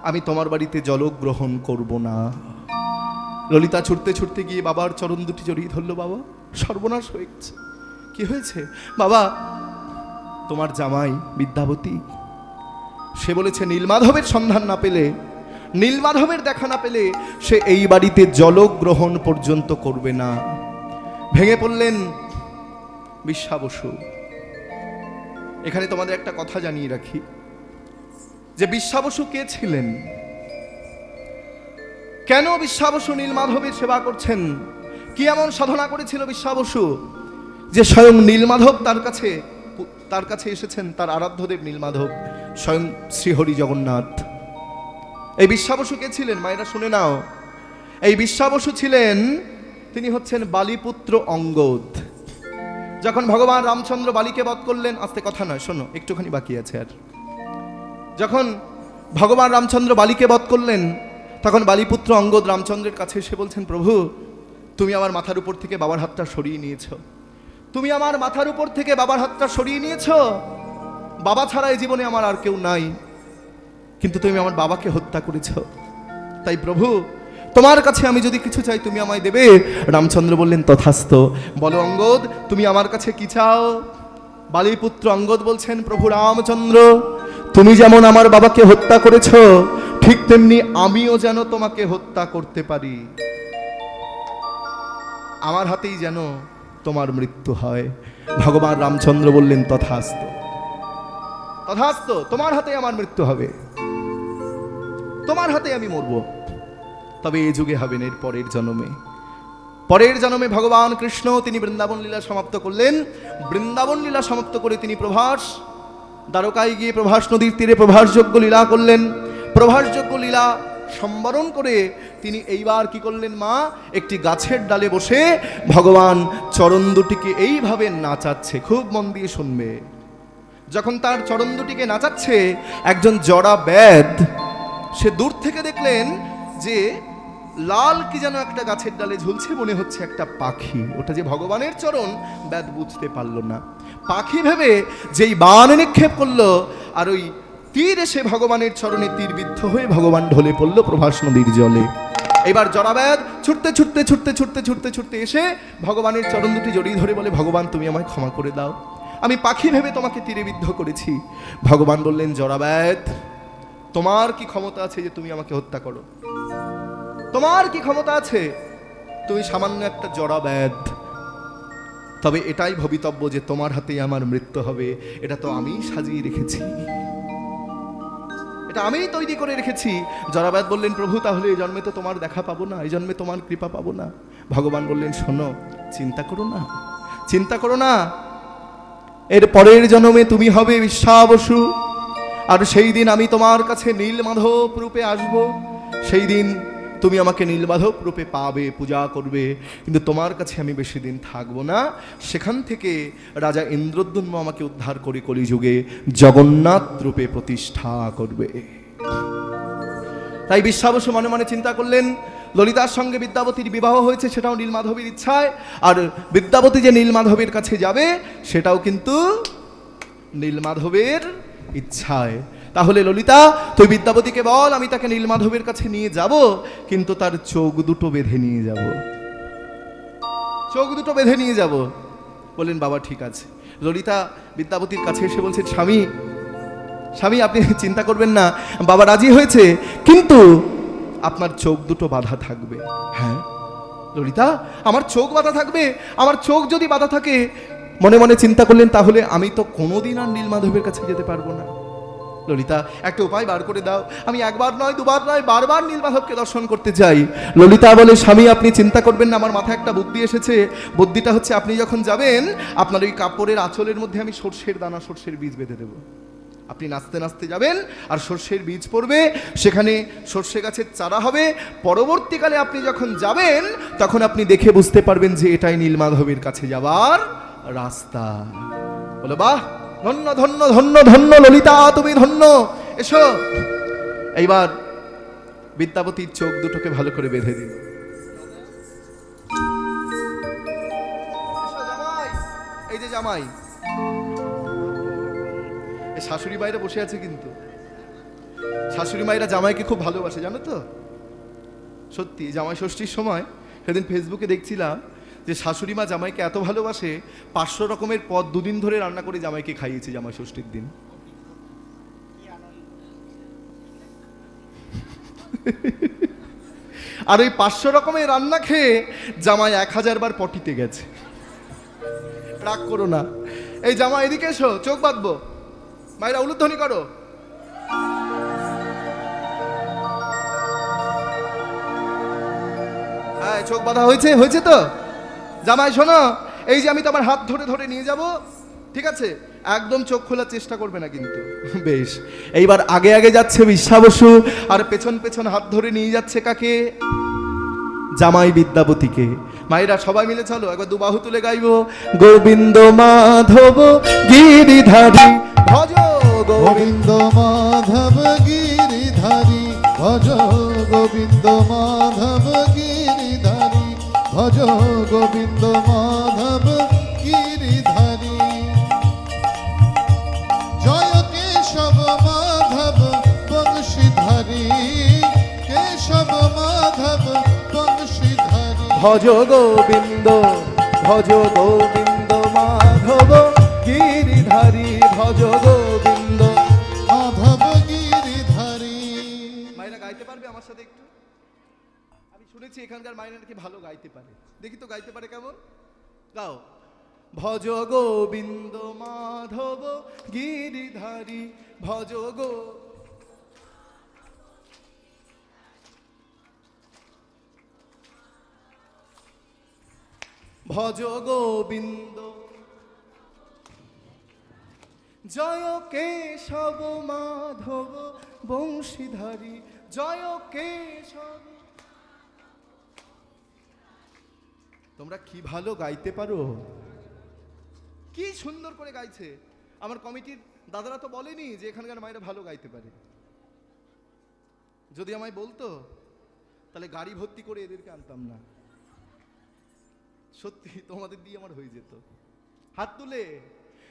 আমি তোমার বাড়িতে জলগ্রহণ করব না। ললিতা ছুটতে ছুটতে গিয়ে বাবার চরণ দুটি জড়িয়ে ধরলো। বাবা, সর্বনাশ হয়ে গেছে। কি হয়েছে বাবা? তোমার জামাই বিদ্যাপতি, সে বলেছে নীলমাধবের সন্ধান না পেলে, নীলমাধবের দেখা না পেলে সে এই বাড়িতে জলগ্রহণ পর্যন্ত করবে না। ভেঙে পড়লেন বিশ্বাবসু। এখানে তোমাদের একটা কথা জানিয়ে রাখি যে বিশ্বাবসু কে ছিলেন, কেন বিশ্বাবসু নীলমাধবের সেবা করছেন, কি এমন সাধনা করেছিল বিশ্বাবসু যে স্বয়ং নীলমাধব তার কাছে এসেছেন, তার আরাধ্যদেব নীলমাধব স্বয়ং শ্রীহরি জগন্নাথ। এই বিশ্বাবসু কে ছিলেন মায়েরা শুনে নাও। এই বিশ্বাবসু ছিলেন, তিনি হচ্ছেন বালিপুত্র অঙ্গদ। যখন ভগবান রামচন্দ্র বালিকে বধ করলেন, আস্তে কথা নয়, শোনো একটুখানি বাকি আছে আর। যখন ভগবান রামচন্দ্র বালিকে বধ করলেন, তখন বালিপুত্র অঙ্গদ রামচন্দ্রের কাছে এসে বলছেন, প্রভু তুমি আমার মাথার উপর থেকে বাবার হাতটা সরিয়ে নিয়েছো, তুমি আমার মাথার উপর থেকে বাবার হাতটা সরিয়ে নিয়েছো। বাবা ছাড়া এই জীবনে আমার আর কেউ নাই, কিন্তু তুমি আমার বাবাকে হত্যা করেছ। তাই প্রভু তোমার কাছে আমি যদি কিছু চাই তুমি আমায় দেবে। রামচন্দ্র বললেন, তথাস্তু। বলো অঙ্গদ, তুমি আমার কাছে কি চাও? বালিপুত্র অঙ্গদ বলছেন, প্রভু রামচন্দ্র, তুমি যেমন আমার বাবাকে হত্যা করেছ, ঠিক তেমনি আমিও যেন তোমাকে হত্যা করতে পারি। আমার হাতেই যেন তোমার মৃত্যু হয়। ভগবান রামচন্দ্র বললেন, তথাস্তু, তথাস্তু, তোমার হাতে আমার মৃত্যু হবে, তোমার হাতে আমি মরব। তবে এই যুগে হবে না, এর পরের জন্মে ভগবান কৃষ্ণ তিনি বৃন্দাবন লীলা সমাপ্ত করলেন। বৃন্দাবন লীলা সমাপ্ত করে তিনি প্রভাস দ্বারকায় গিয়ে প্রভাস নদীর তীরে প্রভাসযোগ্য লীলা করলেন। প্রভাসযোগ্য লীলা সম্বরণ করে তিনি এইবার কি করলেন মা? একটি গাছের ডালে বসে ভগবান চরণ দুটিকে এইভাবে নাচাচ্ছে। খুব মন দিয়ে শুনবে। যখন তার চরণ দুটিকে নাচাচ্ছে, একজন জড়া ব্যাধ সে দূর থেকে দেখলেন যে লাল কি যেন একটা গাছের ডালে ঝুলছে, মনে হচ্ছে একটা পাখি। ওটা যে ভগবানের চরণ ব্যাদ বুঝতে পারলো না। পাখি ভেবে যেই বাণ নিক্ষেপ করলো, আর ওই তীর এসে ভগবানের চরণে তীরবিদ্ধ হয়ে ভগবান ঢলে পড়লো প্রভাস নদীর জলে। এবার জরাব্যাদ ছুটতে ছুটতে ছুটতে ছুটতে ছুটতে ছুটতে এসে ভগবানের চরণ দুটি জড়িয়ে ধরে বলে, ভগবান তুমি আমায় ক্ষমা করে দাও, আমি পাখি ভেবে তোমাকে তীরে বিদ্ধ করেছি। ভগবান বললেন, জরাব্যাদ তোমার কি ক্ষমতা আছে যে তুমি আমাকে হত্যা করো? তোমার কি ক্ষমতা আছে? তুমি সামান্য একটা জরাব্যাদ। তবে এটাই ভবিতব্য যে তোমার হাতেই আমার মৃত্যু হবে। এটা তো আমি সাজিয়ে রেখেছি, এটা আমিই তৈরি করে রেখেছি। জরাব্যাদ বললেন, প্রভু তাহলে এই জন্মে তো তোমার দেখা পাবো না, এই জন্মে তোমার কৃপা পাবো না। ভগবান বললেন, শোনো, চিন্তা করো না, চিন্তা করো না, এর পরের জন্মে তুমি হবে বিশ্বাবসু, আর সেই দিন আমি তোমার কাছে নীলমাধব রূপে আসব। সেই দিন তুমি আমাকে নীলমাধব রূপে পাবে, পূজা করবে, কিন্তু তোমার কাছে আমি বেশি দিন থাকবো না। সেখান থেকে রাজা ইন্দ্রদ্যুম্ন আমাকে উদ্ধার করে কলিযুগে জগন্নাথ রূপে প্রতিষ্ঠা করবে। তাই বিশ্বাবসু মনে মনে চিন্তা করলেন, ললিতার সঙ্গে বিদ্যাবতীর বিবাহ হয়েছে সেটাও নীলমাধবের ইচ্ছায়, আর বিদ্যাবতী যে নীলমাধবের কাছে যাবে সেটাও কিন্তু নীলমাধবের ইচ্ছায়। তাহলে ললিতা তুই বিদ্যাবতীকে বল আমি তাকে নীলমাধবের কাছে নিয়ে যাব, কিন্তু তার চোখ দুটো বেঁধে নিয়ে যাব, চোখ দুটো বেঁধে নিয়ে যাব। বললেন, বাবা ঠিক আছে। ললিতা বিদ্যাবতীর কাছে এসে বলছে, স্বামী স্বামী আপনি চিন্তা করবেন না, বাবা রাজি হয়েছে, কিন্তু আপনার চোখ দুটো বাঁধা থাকবে। হ্যাঁ ললিতা, আমার চোখ বাঁধা থাকবে? আমার চোখ যদি বাঁধা থাকে, মনে মনে চিন্তা করলেন, তাহলে আমি তো কোনোদিন আর নীলমাধবের কাছে যেতে পারবো না। ললিতা একটা উপায় বার করে দাও, আমি একবার নয় দুবার নয় বারবার নীলমাধবকে দর্শন করতে চাই। ললিতা বলে, স্বামী আপনি চিন্তা করবেন না, আমার মাথায় একটা বুদ্ধি এসেছে। বুদ্ধিটা হচ্ছে, আপনি যখন যাবেন আপনার ওই কাপড়ের আঁচলের মধ্যে আমি সর্ষের দানা, সর্ষের বীজ বেঁধে দেবো। আপনি নাচতে নাচতে যাবেন আর সর্ষের বীজ পড়বে, সেখানে সর্ষে গাছের চারা হবে। পরবর্তীকালে আপনি যখন যাবেন তখন আপনি দেখে বুঝতে পারবেন যে এটাই নীলমাধবের কাছে যাওয়ার রাস্তা। বলো, বাহ, ধন্য ধন্য ধন্য ধন্য ললিতা, তুমি ধন্য, এসো। এইবার বিদ্যাপতির চোখ দুটোকে ভালো করে বেঁধে দিল। এই যে জামাই, শাশুড়ি মায়েরা বসে আছে, কিন্তু শাশুড়ি মায়েরা জামাইকে খুব ভালোবাসে, জানো তো? সত্যি, জামাই ষষ্ঠীর সময় সেদিন ফেসবুকে দেখছিলাম যে শাশুড়ি মা জামাইকে এত ভালোবাসে, 500 রকমের পদ দুদিন ধরে রান্না করে জামাইকে খাইয়েছে জামাই ষষ্ঠীর দিন। আর ওই 500 রকমের রান্না খেয়ে জামাই 1000 বার পটিতে গেছে। রাগ করো না, এই জামাই এদিকে এসো, চোখ বাঁধবো, মায়েরা উলুধ্বনি করো। হ্যাঁ, চোখ বাঁধা হয়েছে, হয়েছে তো? জামাই শোনো, এই যে আমি তোমার হাত ধরে ধরে নিয়ে যাব, ঠিক আছে? একদম চোখ খোলার চেষ্টা করবে না কিন্তু। বেশ, এইবার আগে আগে যাচ্ছে বিশ্বাবসু, আর পেছন পেছন হাত ধরে নিয়ে যাচ্ছে কাকে? জামাই বিদ্যাপতিকে। মায়েরা সবাই মিলে চলো, একবার দুবাহু তুলে গাইবো, গোবিন্দ মাধব গিরিধারী ভজ গোবিন্দ মাধব গিরিধারী ভজ, গোবিন্দ মাধব গিরিধারী ভজ, গোবিন্দ মাধব গিরিধারী। জয় কেশব মাধব বংশীধারী, কেশব মাধব বংশীধারী। ভজ গোবিন্দ, ভজ গোবিন্দ মাধব গিরিধারী, ভজ গোবিন্দ মাধব গিরিধারী। মায়েরা গাইতে পারবে আমার সাথে একটু? আমি শুনেছি এখানকার মায়েরা নাকি ভালো গাইতে পারে, দেখি তো গাইতে পারে কেমন, গাও। ভজ গোবিন্দ মাধব গিরিধারী, ভজ গো ভজ গোবিন্দ, জয় কেশব মাধব বংশীধারী, জয় কেশব। তোমরা কি ভালো গাইতে পারো, কি সুন্দর করে গাইছে। আমার কমিটির দাদারা তো বলেনি যে এখানকার মায়েরা ভালো গাইতে পারে। যদি আমায় বলতো তাহলে গাড়ি ভর্তি করে এদেরকে আনতাম না। সত্যি তোমাদের দিয়ে আমার হয়ে যেত। হাত তুলে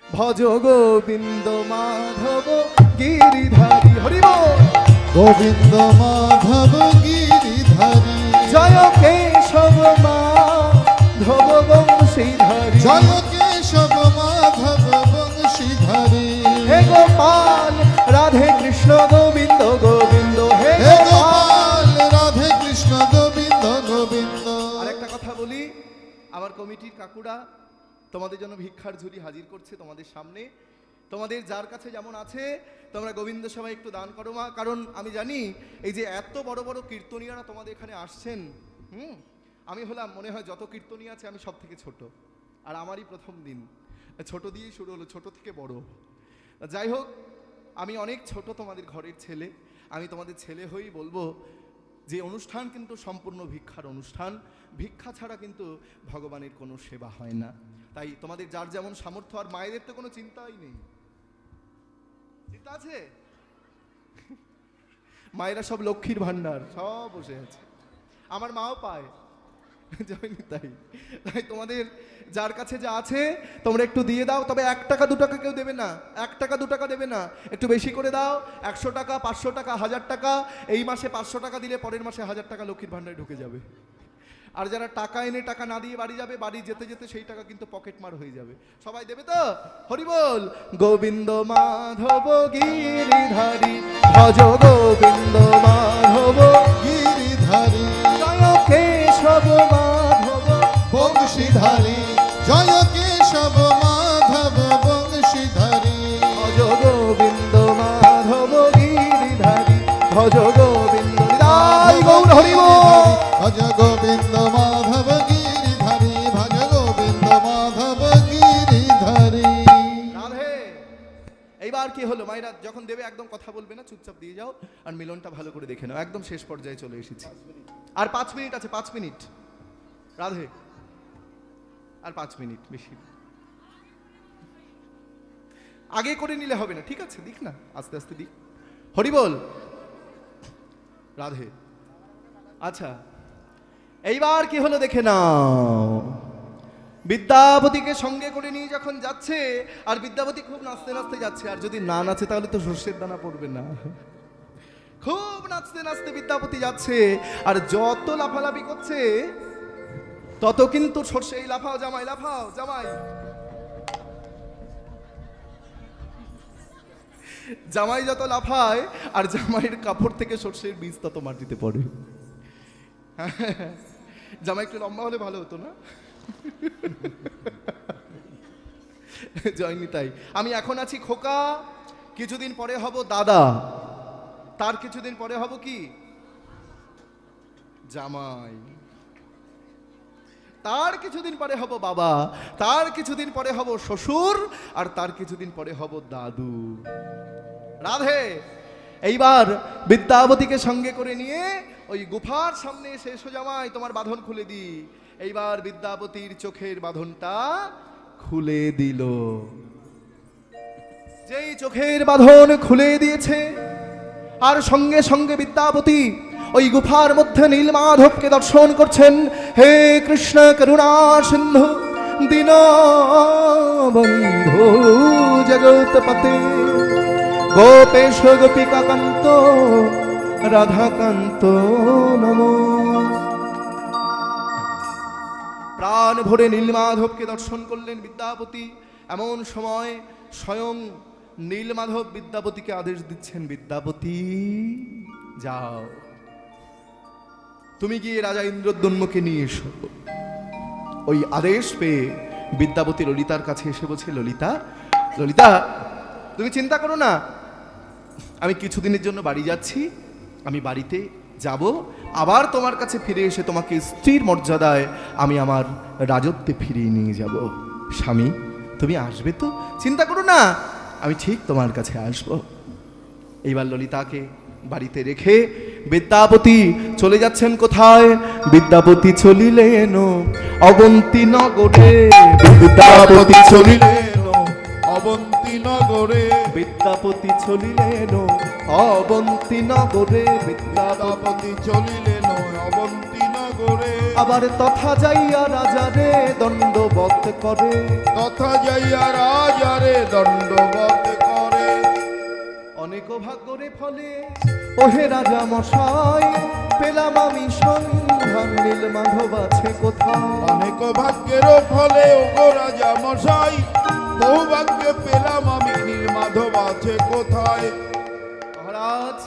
ভজ গোবিন্দ মাধব গিরিধারী, হরি বল। গোবিন্দ মাধব গিরিধারী, জয় কেশব মাধব বংশীধারী, জয় কেশব মাধব বংশীধারী, হে গোপাল রাধে কৃষ্ণ গোবিন্দ গোবিন্দ, হে হে গোপাল। গোপাল রাধে কৃষ্ণ গোবিন্দ গোবিন্দ। আরেকটা কথা বলি, আমার কমিটির কাকুরা তোমাদের জন্য ভিক্ষার ঝুড়ি হাজির করছে তোমাদের সামনে। তোমাদের যার কাছে যেমন আছে তোমরা গোবিন্দ সবাই একটু দান করো মা, কারণ আমি জানি এই যে এত বড় বড় কীর্তনীয়রা তোমাদের এখানে আসছেন, আমি হলাম মনে হয় যত কীর্তনী আছে আমি সব থেকে ছোট, আর আমারই প্রথম দিন, ছোট দিয়েই শুরু হলো, ছোট থেকে বড়। যাই হোক, আমি অনেক ছোট তোমাদের ঘরের ছেলে, আমি তোমাদের ছেলে হয়েই বলবো যে অনুষ্ঠান কিন্তু সম্পূর্ণ ভিক্ষার অনুষ্ঠান, ভিক্ষা ছাড়া কিন্তু ভগবানের কোনো সেবা হয় না। তাই তোমাদের যার যেমন সামর্থ্য, আর মায়েদের তো কোনো চিন্তাই নেই, চিন্তা আছে? মায়েরা সব লক্ষ্মীর ভান্ডার, সব বসে আছে, আমার মাও পায়, জানি তাই। তাই তোমাদের যার কাছে যা আছে তোমরা একটু দিয়ে দাও, তবে 1 টাকা 2 টাকা কেউ দেবে না, 1 টাকা 2 টাকা দেবে না, একটু বেশি করে দাও, 100 টাকা 500 টাকা 1000 টাকা। এই মাসে 500 টাকা দিলে পরের মাসে 1000 টাকা লক্ষ্মীর ভান্ডারে ঢুকে যাবে। আর যারা টাকা এনে টাকা না দিয়ে বাড়ি যাবে, বাড়ি যেতে যেতে সেই টাকা কিন্তু পকেট মার হয়ে যাবে। সবাই দেবে তো? হরি বল। গোবিন্দ মাধব গিরিধারী, ভজ গোবিন্দ মাধব গিরিধারী, জয় কেশব মাধব বংশীধারী, জয় কেশব মাধব বংশীধারী, ভজ গোবিন্দ মাধব গিরিধারী, ভজ গোবিন্দ নিতাই গৌর হরি বল। ভজ গোবিন্দ মাধব গিরিধারী, ভজ গোবিন্দ মাধব গিরিধারী। রাধে। এইবার কি হলো, মায়েরা যখন দেবে একদম কথা বলবে না, চুপচাপ দিয়ে যাও, আর মিলনটা ভালো করে দেখে নাও। একদম শেষ পর্যায়ে চলে এসেছি, আর 5 মিনিট আছে, 5 মিনিট। রাধে, আর 5 মিনিট, বেশি আগে করে নিলে হবে না, ঠিক আছে? দিক না, আস্তে আস্তে দিক। হরি বল। রাধে। আচ্ছা, এইবার কি হলো দেখে নাও। বিদ্যাপতিকে সঙ্গে করে নিয়ে যখন যাচ্ছে, আর বিদ্যাপতি খুব নাচতে নাচতে যাচ্ছে, আর যদি না নাচে তাহলে তো সর্ষের দানা পড়বে না। খুব নাচতে নাচতে বিদ্যাপতি যাচ্ছে, আর যত লাফালাফি করছে তত কিন্তু সর্ষে, এই লাফাও জামাই, লাফাও জামাই, জামাই যত লাফায় আর জামাইয়ের কাপড় থেকে সর্ষের বীজ তত মাটিতে পড়ে। জামাই একটু লম্বা হলে ভালো হতো না? জয়নি তাই। আমি এখন আছি খোকা, কিছুদিন পরে হব দাদা, তার কিছুদিন পরে হব কি জামাই, তার কিছুদিন পরে হব বাবা, তার কিছুদিন পরে হব শ্বশুর, আর তার কিছুদিন পরে হব দাদু। রাধে। এইবার বিদ্যাপতিকে সঙ্গে করে নিয়ে ওই গুফার সামনে এসে, এসো জামাই তোমার বাঁধন খুলে দি। এইবার বিদ্যাপতির চোখের বাঁধনটা খুলে দিল। যেই চোখের বাঁধন খুলে দিয়েছে, আর সঙ্গে সঙ্গে বিদ্যাপতি ওই গুফার মধ্যে নীলমাধবকে দর্শন করছেন। হে কৃষ্ণ করুণা সিন্ধু দীনবন্ধু জগৎপতে, গোপেশ গোপিকা কান্ত রাধাকান্ত নমো। প্রাণ ভরে নীলমাধবকে দর্শন করলেন বিদ্যাপতি। এমন সময় স্বয়ং নীলমাধব বিদ্যাপতিকে আদেশ দিচ্ছেন, বিদ্যাপতি যাও, তুমি গিয়ে রাজা ইন্দ্রদ্যুম্নকে নিয়ে এসো। ওই আদেশ পেয়ে বিদ্যাপতি ললিতার কাছে এসে বলছে, ললিতা, ললিতা তুমি চিন্তা করো না, আমি কিছুদিনের জন্য বাড়ি যাচ্ছি, আমি বাড়িতে যাব, আবার তোমার কাছে ফিরে এসে তোমাকে স্ত্রীর মর্যাদায় আমি আমার রাজত্বে ফিরিয়ে নিয়ে যাব। স্বামী তুমি আসবে তো? চিন্তা করো না, আমি ঠিক তোমার কাছে আসব। এইবার ললিতাকে বাড়িতে রেখে বিদ্যাপতি চলে যাচ্ছেন কোথায়? বিদ্যাপতি চলিলেন অবন্তী নগরে, বিদ্যাপতি চলিলেন অবন্তী নগরে, বিদ্যাপতি চলিলেন অবন্তী নগরে, বিদ্যাপতি চলিলেন অবন্তী নগরে, আবার তথা যাইয়া রাজারে দণ্ডবত করে, তথা যাইয়া রাজারে দণ্ডবত করে। অনেক ভাগ্যরে ফলে ওহে রাজা মশাই, পেলাম আমি সন্ধান নীলমাধব আছে কোথায়। অনেক ভাগ্যের ফলে ওগো রাজা মশাই, বহু ভাগ্যে পেলাম আমি নীলমাধব আছে কোথায়। মহারাজ,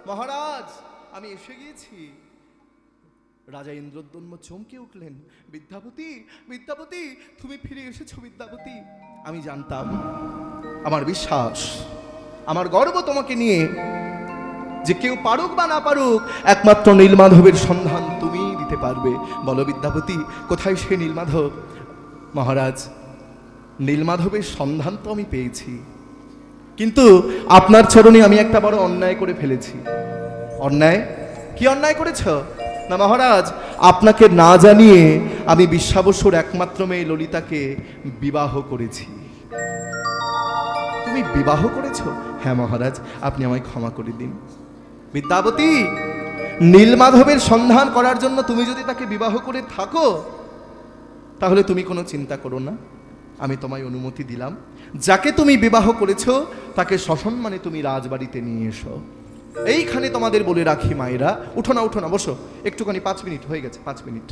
মহারাজ, আমি এসে গিয়েছি। রাজা ইন্দ্রদ্যম্ন চমকে উঠলেন, বিদ্যাপতি, বিদ্যাপতি, তুমি ফিরে এসেছো বিদ্যাপতি। আমি জানতাম, আমার বিশ্বাস, আমার গর্ব তোমাকে নিয়ে, যে কেউ পারুক বা না পারুক একমাত্র নীলমাধবের সন্ধান তুমি দিতে পারবে। বলো বিদ্যাপতি, কোথায় সে নীলমাধব? মহারাজ, নীলমাধবের সন্ধান তো আমি পেয়েছি, কিন্তু আপনার চরণে আমি একটা বড় অন্যায় করে ফেলেছি। অন্যায়? কি অন্যায় করেছ? না মহারাজ, আপনাকে না জানিয়ে আমি বিশ্বাবসুর একমাত্র মেয়ে ললিতাকে বিবাহ করেছি। তুমি বিবাহ করেছ? হ্যাঁ মহারাজ, আপনি আমায় ক্ষমা করে দিন। বিদ্যাপতি, নীলমাধবের সন্ধান করার জন্য তুমি যদি তাকে বিবাহ করে থাকো, তাহলে তুমি কোনো চিন্তা করো না, আমি তোমায় অনুমতি দিলাম। যাকে তুমি বিবাহ করেছো তাকে সসম্মানে তুমি রাজবাড়িতে নিয়ে এসো। এইখানে তোমাদের বলে রাখি মায়েরা, উঠো না, উঠো না, বসো একটুখানি, 5 মিনিট হয়ে গেছে, 5 মিনিট।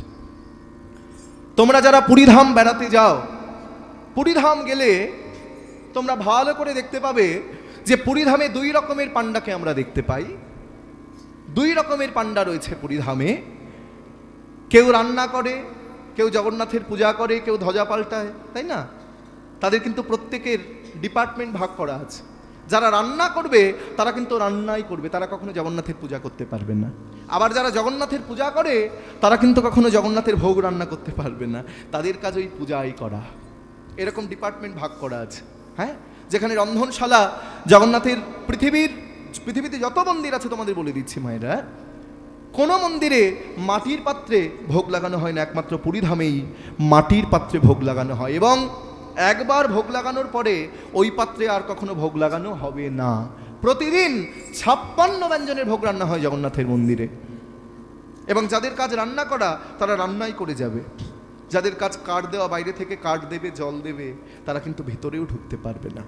তোমরা যারা পুরীধাম বেড়াতে যাও, পুরীধাম গেলে তোমরা ভালো করে দেখতে পাবে যে পুরীধামে 2 রকমের পান্ডাকে আমরা দেখতে পাই। 2 রকমের পান্ডা রয়েছে পুরীধামে। কেউ রান্না করে, কেউ জগন্নাথের পূজা করে, কেউ ধ্বজা পাল্টায়, তাই না? তাদের কিন্তু প্রত্যেকের ডিপার্টমেন্ট ভাগ করা আছে। যারা রান্না করবে তারা কিন্তু রান্নাই করবে, তারা কখনো জগন্নাথের পূজা করতে পারবে না। আবার যারা জগন্নাথের পূজা করে তারা কিন্তু কখনো জগন্নাথের ভোগ রান্না করতে পারবে না, তাদের কাজ ওই পূজাই করা। এরকম ডিপার্টমেন্ট ভাগ করা আছে। হ্যাঁ, যেখানে রন্ধনশালা জগন্নাথের পৃথিবীতে যত মন্দির আছে তোমাদের বলে দিচ্ছি মায়েরা, কোনো মন্দিরে মাটির পাত্রে ভোগ লাগানো হয় না, একমাত্র পুরীধামেই মাটির পাত্রে ভোগ লাগানো হয়, এবং একবার ভোগ লাগানোর পরে ওই পাত্রে আর কখনো ভোগ লাগানো হবে না। প্রতিদিন 56 ব্যঞ্জনের ভোগ রান্না হয় জগন্নাথের মন্দিরে, এবং যাদের কাজ রান্না করা তারা রান্নাই করে যাবে। যাদের কাজ কাঠ দেওয়া, বাইরে থেকে কাঠ দেবে, জল দেবে, তারা কিন্তু ভেতরেও ঢুকতে পারবে না।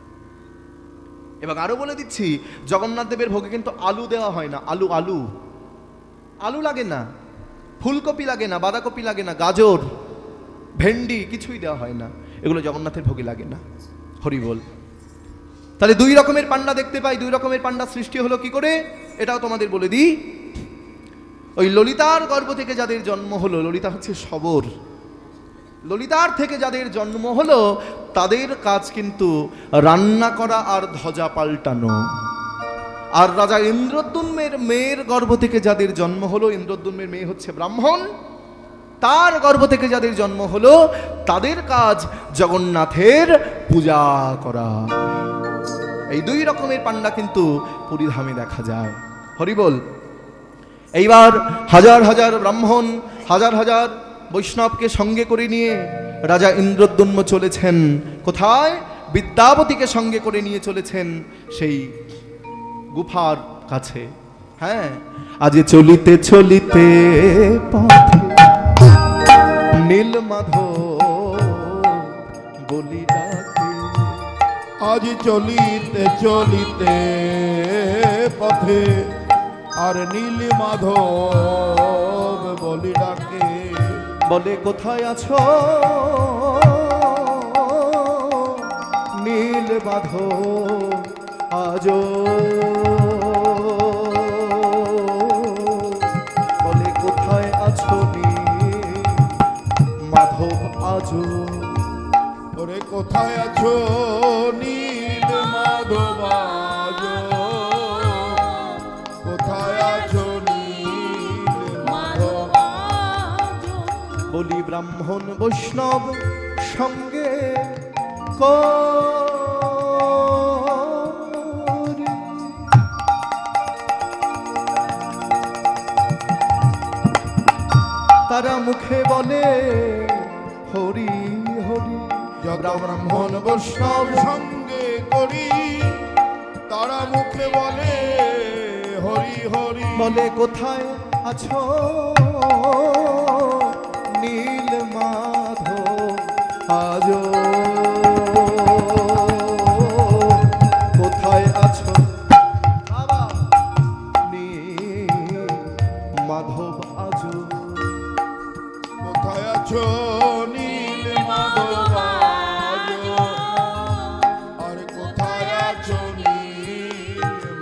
এবং আরো বলে দিচ্ছি, জগন্নাথ দেবের ভোগে কিন্তু আলু দেওয়া হয় না। আলু আলু আলু লাগে না, ফুলকপি লাগে না, বাঁধাকপি লাগে না, গাজর, ভেন্ডি কিছুই দেওয়া হয় না, এগুলো জগন্নাথের ভোগে লাগে না। হরি বল। তাহলে 2 রকমের পান্ডা দেখতে পাই। 2 রকমের পান্ডা সৃষ্টি হলো কি করে এটাও তোমাদের বলে দিই। ওই ললিতার গর্ভ থেকে যাদের জন্ম হলো, ললিতা হচ্ছে শবর, ললিতার থেকে যাদের জন্ম হলো তাদের কাজ কিন্তু রান্না করা আর ধ্বজা পাল্টানো। আর রাজা ইন্দ্রদ্যুম্নের মেয়ের গর্ভ থেকে যাদের জন্ম হলো, ইন্দ্রদ্যুম্নের মেয়ে হচ্ছে ব্রাহ্মণ, তার গর্ভ থেকে যাদের জন্ম হলো তাদের কাজ জগন্নাথের পূজা করা। এই 2 রকমের পান্ডা কিন্তু পুরীধামে দেখা যায়। হরি বল। এইবার হাজার হাজার ব্রাহ্মণ, হাজার হাজার বৈষ্ণবকে সঙ্গে করে নিয়ে রাজা ইন্দ্রদ্যুম্ন চলেছেন কোথায়? বিদ্যাপতিকে সঙ্গে করে নিয়ে চলেছেন সেই গুফার কাছে। হ্যাঁ, আজ চলিতে চলিতে পথে নীলমাধব বলি ডাকে। আজ চলিতে চলিতে পথে আর নীলমাধব বলি ডাকে। বলে কোথায় আছো নীলমাধব আজো? বলে কোথায় আছো নীলমাধব আজো? ওরে কোথায় আছো নীলমাধব আজো? কোথায় আছো নীলমাধব আজো? বলি ব্রাহ্মণ বৈষ্ণব সঙ্গে তারা মুখে বলে হরি হরি। যত ব্রাহ্মণ বৈষ্ণব সঙ্গে করি তারা মুখে বলে হরি হরি। বলে কোথায় আছো নীল মাধব আজো, কোথায় আছো বাবা নীল মাধব আজো, কোথায় আছো নীল মাধব আজো, আর কোথায় আছো নীল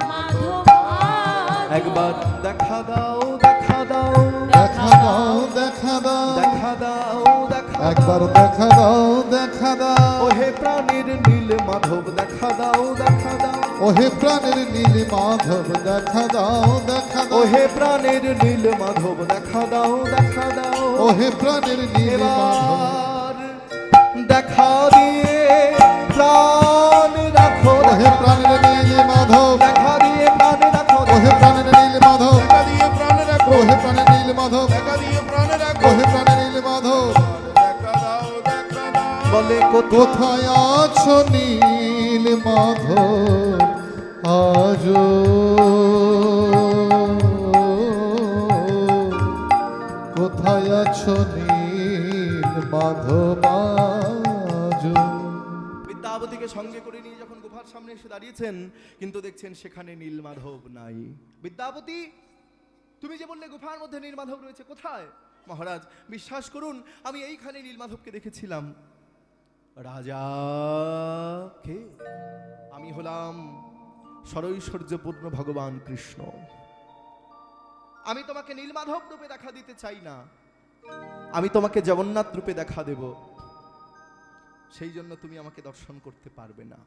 মাধব আজো। একবার দেখা দাও দেখা দাও দেখা দাও দেখা দাও দেখা দাও দেখা একবার দাও, দেখা দাও দেখা দাও ওহে প্রাণীর নীল মাধব দেখা দাও দেখা দাও, ওহে প্রাণের নীল মাধব দেখা দাও দেখা দাও ওহে প্রাণের নীল মাধব দেখা দাও দেখা দাও, ওহে প্রাণের নীল মাধব এবার দেখা দিয়ে প্রাণ রাখো, ওহে প্রাণের নীল মাধব দেখা দিয়ে প্রাণ রাখো, ওহে প্রাণের নীল মাধব দেখা দিয়ে প্রাণ রাখো, ওহে প্রাণের নীল মাধব দেখা দিয়ে প্রাণ রাখো, ওহে প্রাণের নীল মাধব দেখা দাও দেখা দাও। বলে কোথায় আছো নীল মাধব আজো, কোথায় আছো নীল মাধব আজো। বিদ্যাপতিকে সঙ্গে করে নিয়ে যখন গুহার সামনে এসে দাঁড়িয়েছেন, কিন্তু দেখছেন সেখানে নীলমাধব নাই। বিদ্যাপতি, তুমি যে বললে গুহার মধ্যে নীলমাধব রয়েছে, কোথায়? মহারাজ বিশ্বাস করুন, আমি এইখানে নীলমাধবকে দেখেছিলাম। রাজা কে? আমি হলাম সরৈশ্বর্যপূর্ণ ভগবান কৃষ্ণ। আমি তোমাকে নীলমাধব রূপে দেখা দিতে চাই না, আমি তোমাকে জগন্নাথ রূপে দেখা দেব। সেই জন্য তুমি আমাকে দর্শন করতে পারবে না।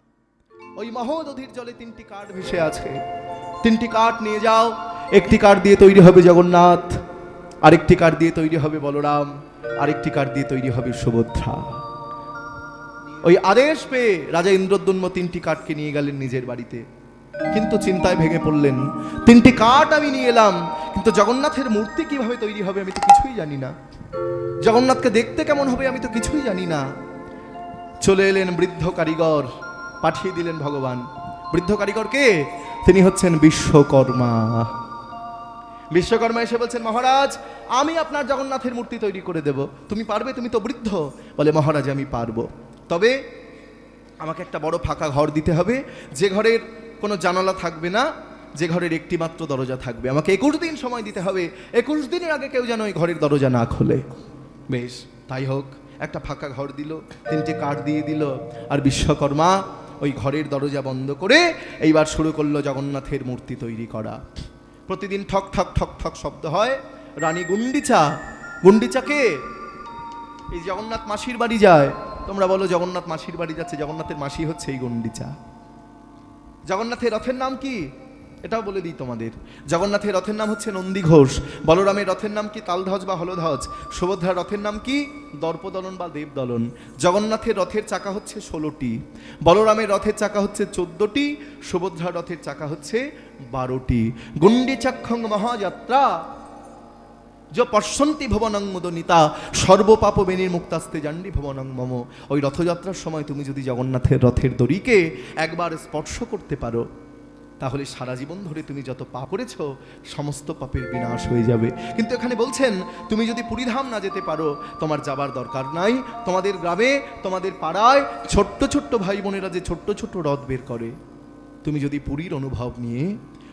ওই মহোদধির জলে 3টি কাঠ ভেসে আছে, 3টি কাঠ নিয়ে যাও। একটি কাঠ দিয়ে তৈরি হবে জগন্নাথ, আরেকটি কাঠ দিয়ে তৈরি হবে বলরাম, আরেকটি কাঠ দিয়ে তৈরি হবে সুভদ্রা। ওই আদেশ পেয়ে রাজা ইন্দ্রদ্যুম্ন 3টি কাঠকে নিয়ে গেলেন নিজের বাড়িতে, কিন্তু চিন্তায় ভেঙে পড়লেন। 3টি কাঠ আমি নিয়ে এলাম, কিন্তু জগন্নাথের মূর্তি কিভাবে তৈরি হবে আমি তো কিছুই জানি না, জগন্নাথকে দেখতে কেমন হবে আমি তো কিছুই জানি না। চলে এলেন বৃদ্ধ কারিগর, পাঠিয়ে দিলেন ভগবান। বৃদ্ধ কারিগর কে? তিনি হচ্ছেন বিশ্বকর্মা। বিশ্বকর্মা এসে বলছেন, মহারাজ আমি আপনার জগন্নাথের মূর্তি তৈরি করে দেব, তুমি পারবে? তুমি তো বৃদ্ধ। বলে, মহারাজ আমি পারবো, তবে আমাকে একটা বড় ফাঁকা ঘর দিতে হবে, যে ঘরের কোনো জানালা থাকবে না, যে ঘরের একটি মাত্র দরজা থাকবে। আমাকে 21 দিন সময় দিতে হবে, 21 দিনের আগে কেউ যেন ওই ঘরের দরজা না খোলে। বেশ, তাই হোক। একটা ফাঁকা ঘর দিল, 3টে কাঠ দিয়ে দিল, আর বিশ্বকর্মা ওই ঘরের দরজা বন্ধ করে এইবার শুরু করলো জগন্নাথের মূর্তি তৈরি করা। প্রতিদিন ঠক ঠক ঠক ঠক শব্দ হয়। রানী গুন্ডিচা, গুন্ডিচাকে এই জগন্নাথ মাসির বাড়ি যায়। তোমরা বলো জগন্নাথ মাসির বাড়ি যাচ্ছে, জগন্নাথের মাসি হচ্ছে এই গুন্ডিচা। জগন্নাথের রথের নাম কি এটাও বলে দিই তোমাদের। জগন্নাথের রথের নাম হচ্ছে নন্দী ঘোষ, বলরামের রথের নাম কি তালধ্বজ বা হলধ্বজ, সুভদ্রার রথের নাম কি দর্পদলন বা দেবদলন। জগন্নাথের রথের চাকা হচ্ছে 16টি, বলরামের রথের চাকা হচ্ছে 14টি, সুভদ্রার রথের চাকা হচ্ছে 12টি। গুন্ডিচাক্ষং মহাযাত্রা যে পশ্যন্তি ভবনং মুদনিতা সর্বপাপ বিনির্মুক্তাস্তে জান্ডি ভবনং মম। ওই রথযাত্রার সময় তুমি যদি জগন্নাথের রথের দড়িকে একবার স্পর্শ করতে পারো, তাহলে সারা জীবন ধরে তুমি যত পাপ করেছ সমস্ত পাপের বিনাশ হয়ে যাবে। কিন্তু এখানে বলছেন তুমি যদি পুরীধাম না যেতে পারো, তোমার যাবার দরকার নাই। তোমাদের গ্রামে, তোমাদের পাড়ায় ছোট্ট ছোট্ট ভাই বোনেরা যে ছোট্ট ছোট্ট রথ বের করে, তুমি যদি পুরীর অনুভব নিয়ে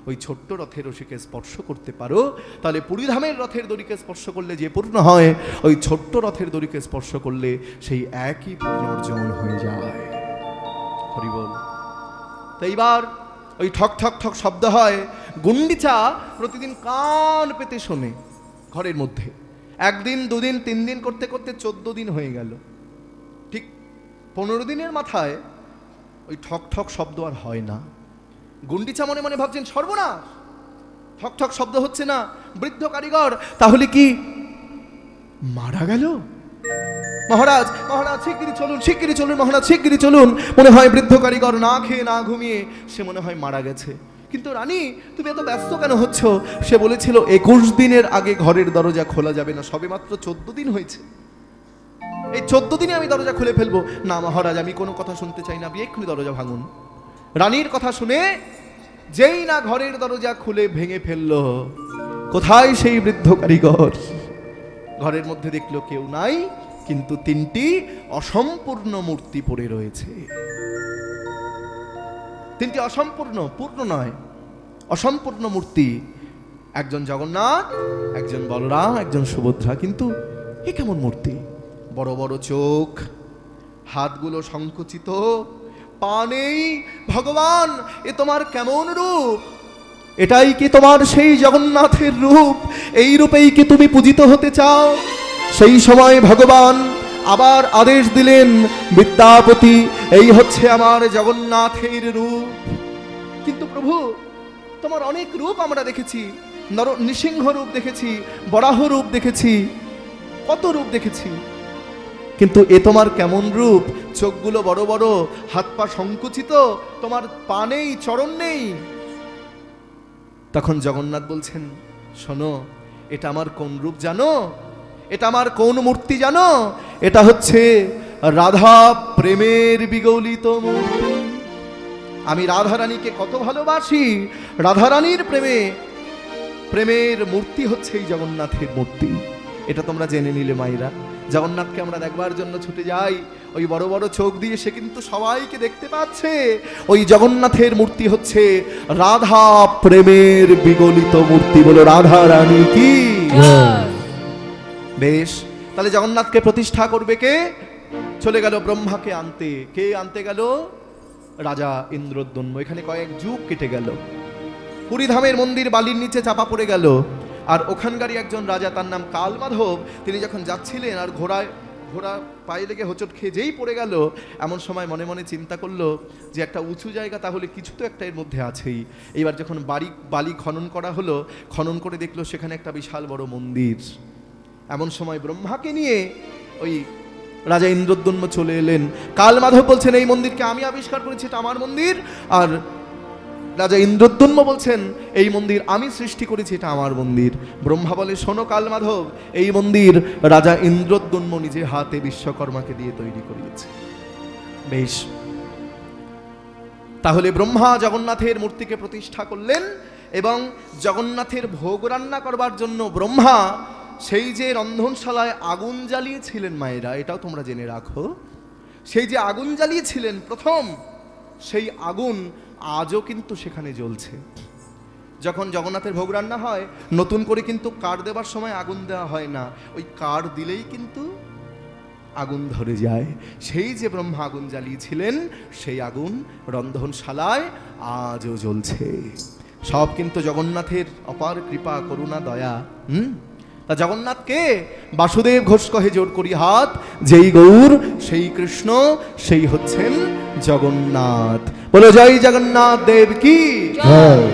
ওই ছোট্ট রথের রশিকে স্পর্শ করতে পারো, তাহলে পুরীধামের রথের দড়িকে স্পর্শ করলে যে পূর্ণ হয়, ওই ছোট্ট রথের দড়িকে স্পর্শ করলে সেই একই পূর্ণ অর্জন হয়ে যায়। হরি বল। তো এইবার ওই ঠক ঠক ঠক শব্দ হয়। গুন্ডিচা প্রতিদিন কান পেতে শোনে ঘরের মধ্যে। 1 দিন 2 দিন 3 দিন করতে করতে 14 দিন হয়ে গেল। ঠিক 15 দিনের মাথায় ওই ঠক ঠক শব্দ আর হয় না। গুন্ডিচা মনে মনে ভাবছেন সর্বনাশ, ঠক ঠক শব্দ হচ্ছে না। বৃদ্ধ কারিগর তাহলে কি মারা গেল? মহারাজ, মহারাজ শিগগিরই চলুন, শিগগিরই চলুন, মহারাজ শিগগিরই চলুন। মনে হয় বৃদ্ধ কারিগর না খেয়ে না ঘুমিয়ে সে মনে হয় মারা গেছে। কিন্তু রানী তুমি এত ব্যস্ত কেন হচ্ছ? সে বলেছিল 21 দিনের আগে ঘরের দরজা খোলা যাবে না, সবে মাত্র 14 দিন হয়েছে, এই 14 দিনে আমি দরজা খুলে ফেলবো। না মহারাজ, আমি কোনো কথা শুনতে চাই না, আপনি এক্ষুনি দরজা ভাঙুন। রানীর কথা শুনে যেই না ঘরের দরজা খুলে ভেঙে ফেললো, কোথায় সেই বৃদ্ধ কারিগর? ঘরের মধ্যে দেখলো কেউ নাই, কিন্তু তিনটি অসম্পূর্ণ মূর্তি পড়ে রয়েছে। তিনটি অসম্পূর্ণ, পূর্ণ নয়, অসম্পূর্ণ মূর্তি। একজন জগন্নাথ, একজন বলরাম, একজন সুভদ্রা। কিন্তু এ কেমন মূর্তি? বড় বড় চোখ, হাতগুলো সংকুচিত, পা নেই। ভগবান, এ তোমার কেমন রূপ? এটাই কি তোমার সেই জগন্নাথের রূপ? এই রূপেই কি তুমি পূজিত হতে চাও? সেই সময় ভগবান আবার আদেশ দিলেন, বিদ্যাপতি, এই হচ্ছে আমার জগন্নাথের রূপ। কিন্তু প্রভু, তোমার অনেক রূপ আমরা দেখেছি, নৃসিংহ রূপ দেখেছি, বরাহ রূপ দেখেছি, কত রূপ দেখেছি, কিন্তু এ তোমার কেমন রূপ? চোখগুলো বড় বড়, হাত পা সংকুচিত, তোমার পা নেই, চরণ নেই। তখন জগন্নাথ বলছেন, শোনো, এটা আমার কোন রূপ জানো? এটা আমার কোন মূর্তি জানো? এটা হচ্ছে রাধা প্রেমের বিগলিত মূর্তি। আমি রাধারানীকে কত ভালোবাসি, রাধারানীর প্রেমের মূর্তি হচ্ছে এই জগন্নাথের মূর্তি। এটা তোমরা জেনে নিলে মায়েরা। জগন্নাথকে আমরা দেখবার জন্য ছুটে যাই, ওই বড় বড় চোখ দিয়ে সে কিন্তু সবাইকে দেখতে পাচ্ছে। ওই জগন্নাথের মূর্তি হচ্ছে রাধা প্রেমের বিগলিত মূর্তি। বলো রাধা রানী কি? বেশ, তাহলে জগন্নাথকে প্রতিষ্ঠা করবে কে? চলে গেল ব্রহ্মাকে আনতে। কে আনতে গেল? রাজা ইন্দ্রদ্যম্ন। এখানে কয়েক যুগ কেটে গেল। পুরীধামের মন্দির বালির নিচে চাপা পড়ে গেল। আর ওখানকারই একজন রাজা, তার নাম কালমাধব, তিনি যখন যাচ্ছিলেন আর ঘোড়া পায়ে লেগে হোঁচট খেয়ে যেই পড়ে গেল, এমন সময় মনে মনে চিন্তা করলো যে একটা উঁচু জায়গা, তাহলে কিছু তো একটা এর মধ্যে আছেই। এইবার যখন বালি খনন করা হলো, খনন করে দেখলো সেখানে একটা বিশাল বড় মন্দির। এমন সময় ব্রহ্মাকে নিয়ে ওই রাজা ইন্দ্রদ্যম্ন চলে এলেন। কালমাধব বলছেন, এই মন্দিরকে আমি আবিষ্কার করেছি, এটা আমার মন্দির। আর রাজা ইন্দ্রদ্যম্ন বলছেন, এই মন্দির আমি সৃষ্টি করেছি, এটা আমার মন্দির। ব্রহ্মা বলে, শোনো কালমাধব, এই মন্দির রাজা ইন্দ্রদ্যম্ন নিজে হাতে বিশ্বকর্মাকে দিয়ে তৈরি করিয়েছে। বেশ, তাহলে ব্রহ্মা জগন্নাথের মূর্তিকে প্রতিষ্ঠা করলেন এবং জগন্নাথের ভোগ রান্না করবার জন্য ব্রহ্মা সেই যে রন্ধনশালায় আগুন জ্বালিয়েছিলেন মায়েরা, এটাও তোমরা জেনে রাখো, সেই যে আগুন জ্বালিয়েছিলেন প্রথম, সেই আগুন আজও কিন্তু সেখানে জ্বলছে। যখন জগন্নাথের ভোগ রান্না হয়, নতুন করে কিন্তু কাঠ দেবার সময় আগুন দেওয়া হয় না, ওই কাঠ দিলেই কিন্তু আগুন ধরে যায়। সেই যে ব্রহ্মা আগুন জ্বালিয়েছিলেন, সেই আগুন রন্ধনশালায় আজও জ্বলছে। সব কিন্তু জগন্নাথের অপার কৃপা, করুণা, দয়া। তা জগন্নাথকে বাসুদেব ঘোষ কহে জোর করি হাত, যেই গৌর সেই কৃষ্ণ, সেই হচ্ছেন জগন্নাথ। বলো জয় জগন্নাথ দেব কি,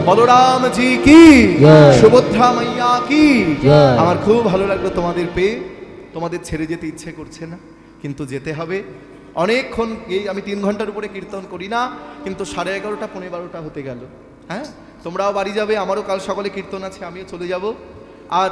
বলরাম জি কি, সুভদ্রা মাইয়া কি। আমার খুব ভালো লাগলো তোমাদের পেয়ে। তোমাদের ছেড়ে যেতে ইচ্ছে করছে না, কিন্তু যেতে হবে। অনেকক্ষণ এই আমি 3 ঘন্টার উপরে কীর্তন করি না, কিন্তু 11:30 পৌনে 12টা হতে গেল। হ্যাঁ, তোমরাও বাড়ি যাবে, আমারও কাল সকালে কীর্তন আছে, আমিও চলে যাব। আর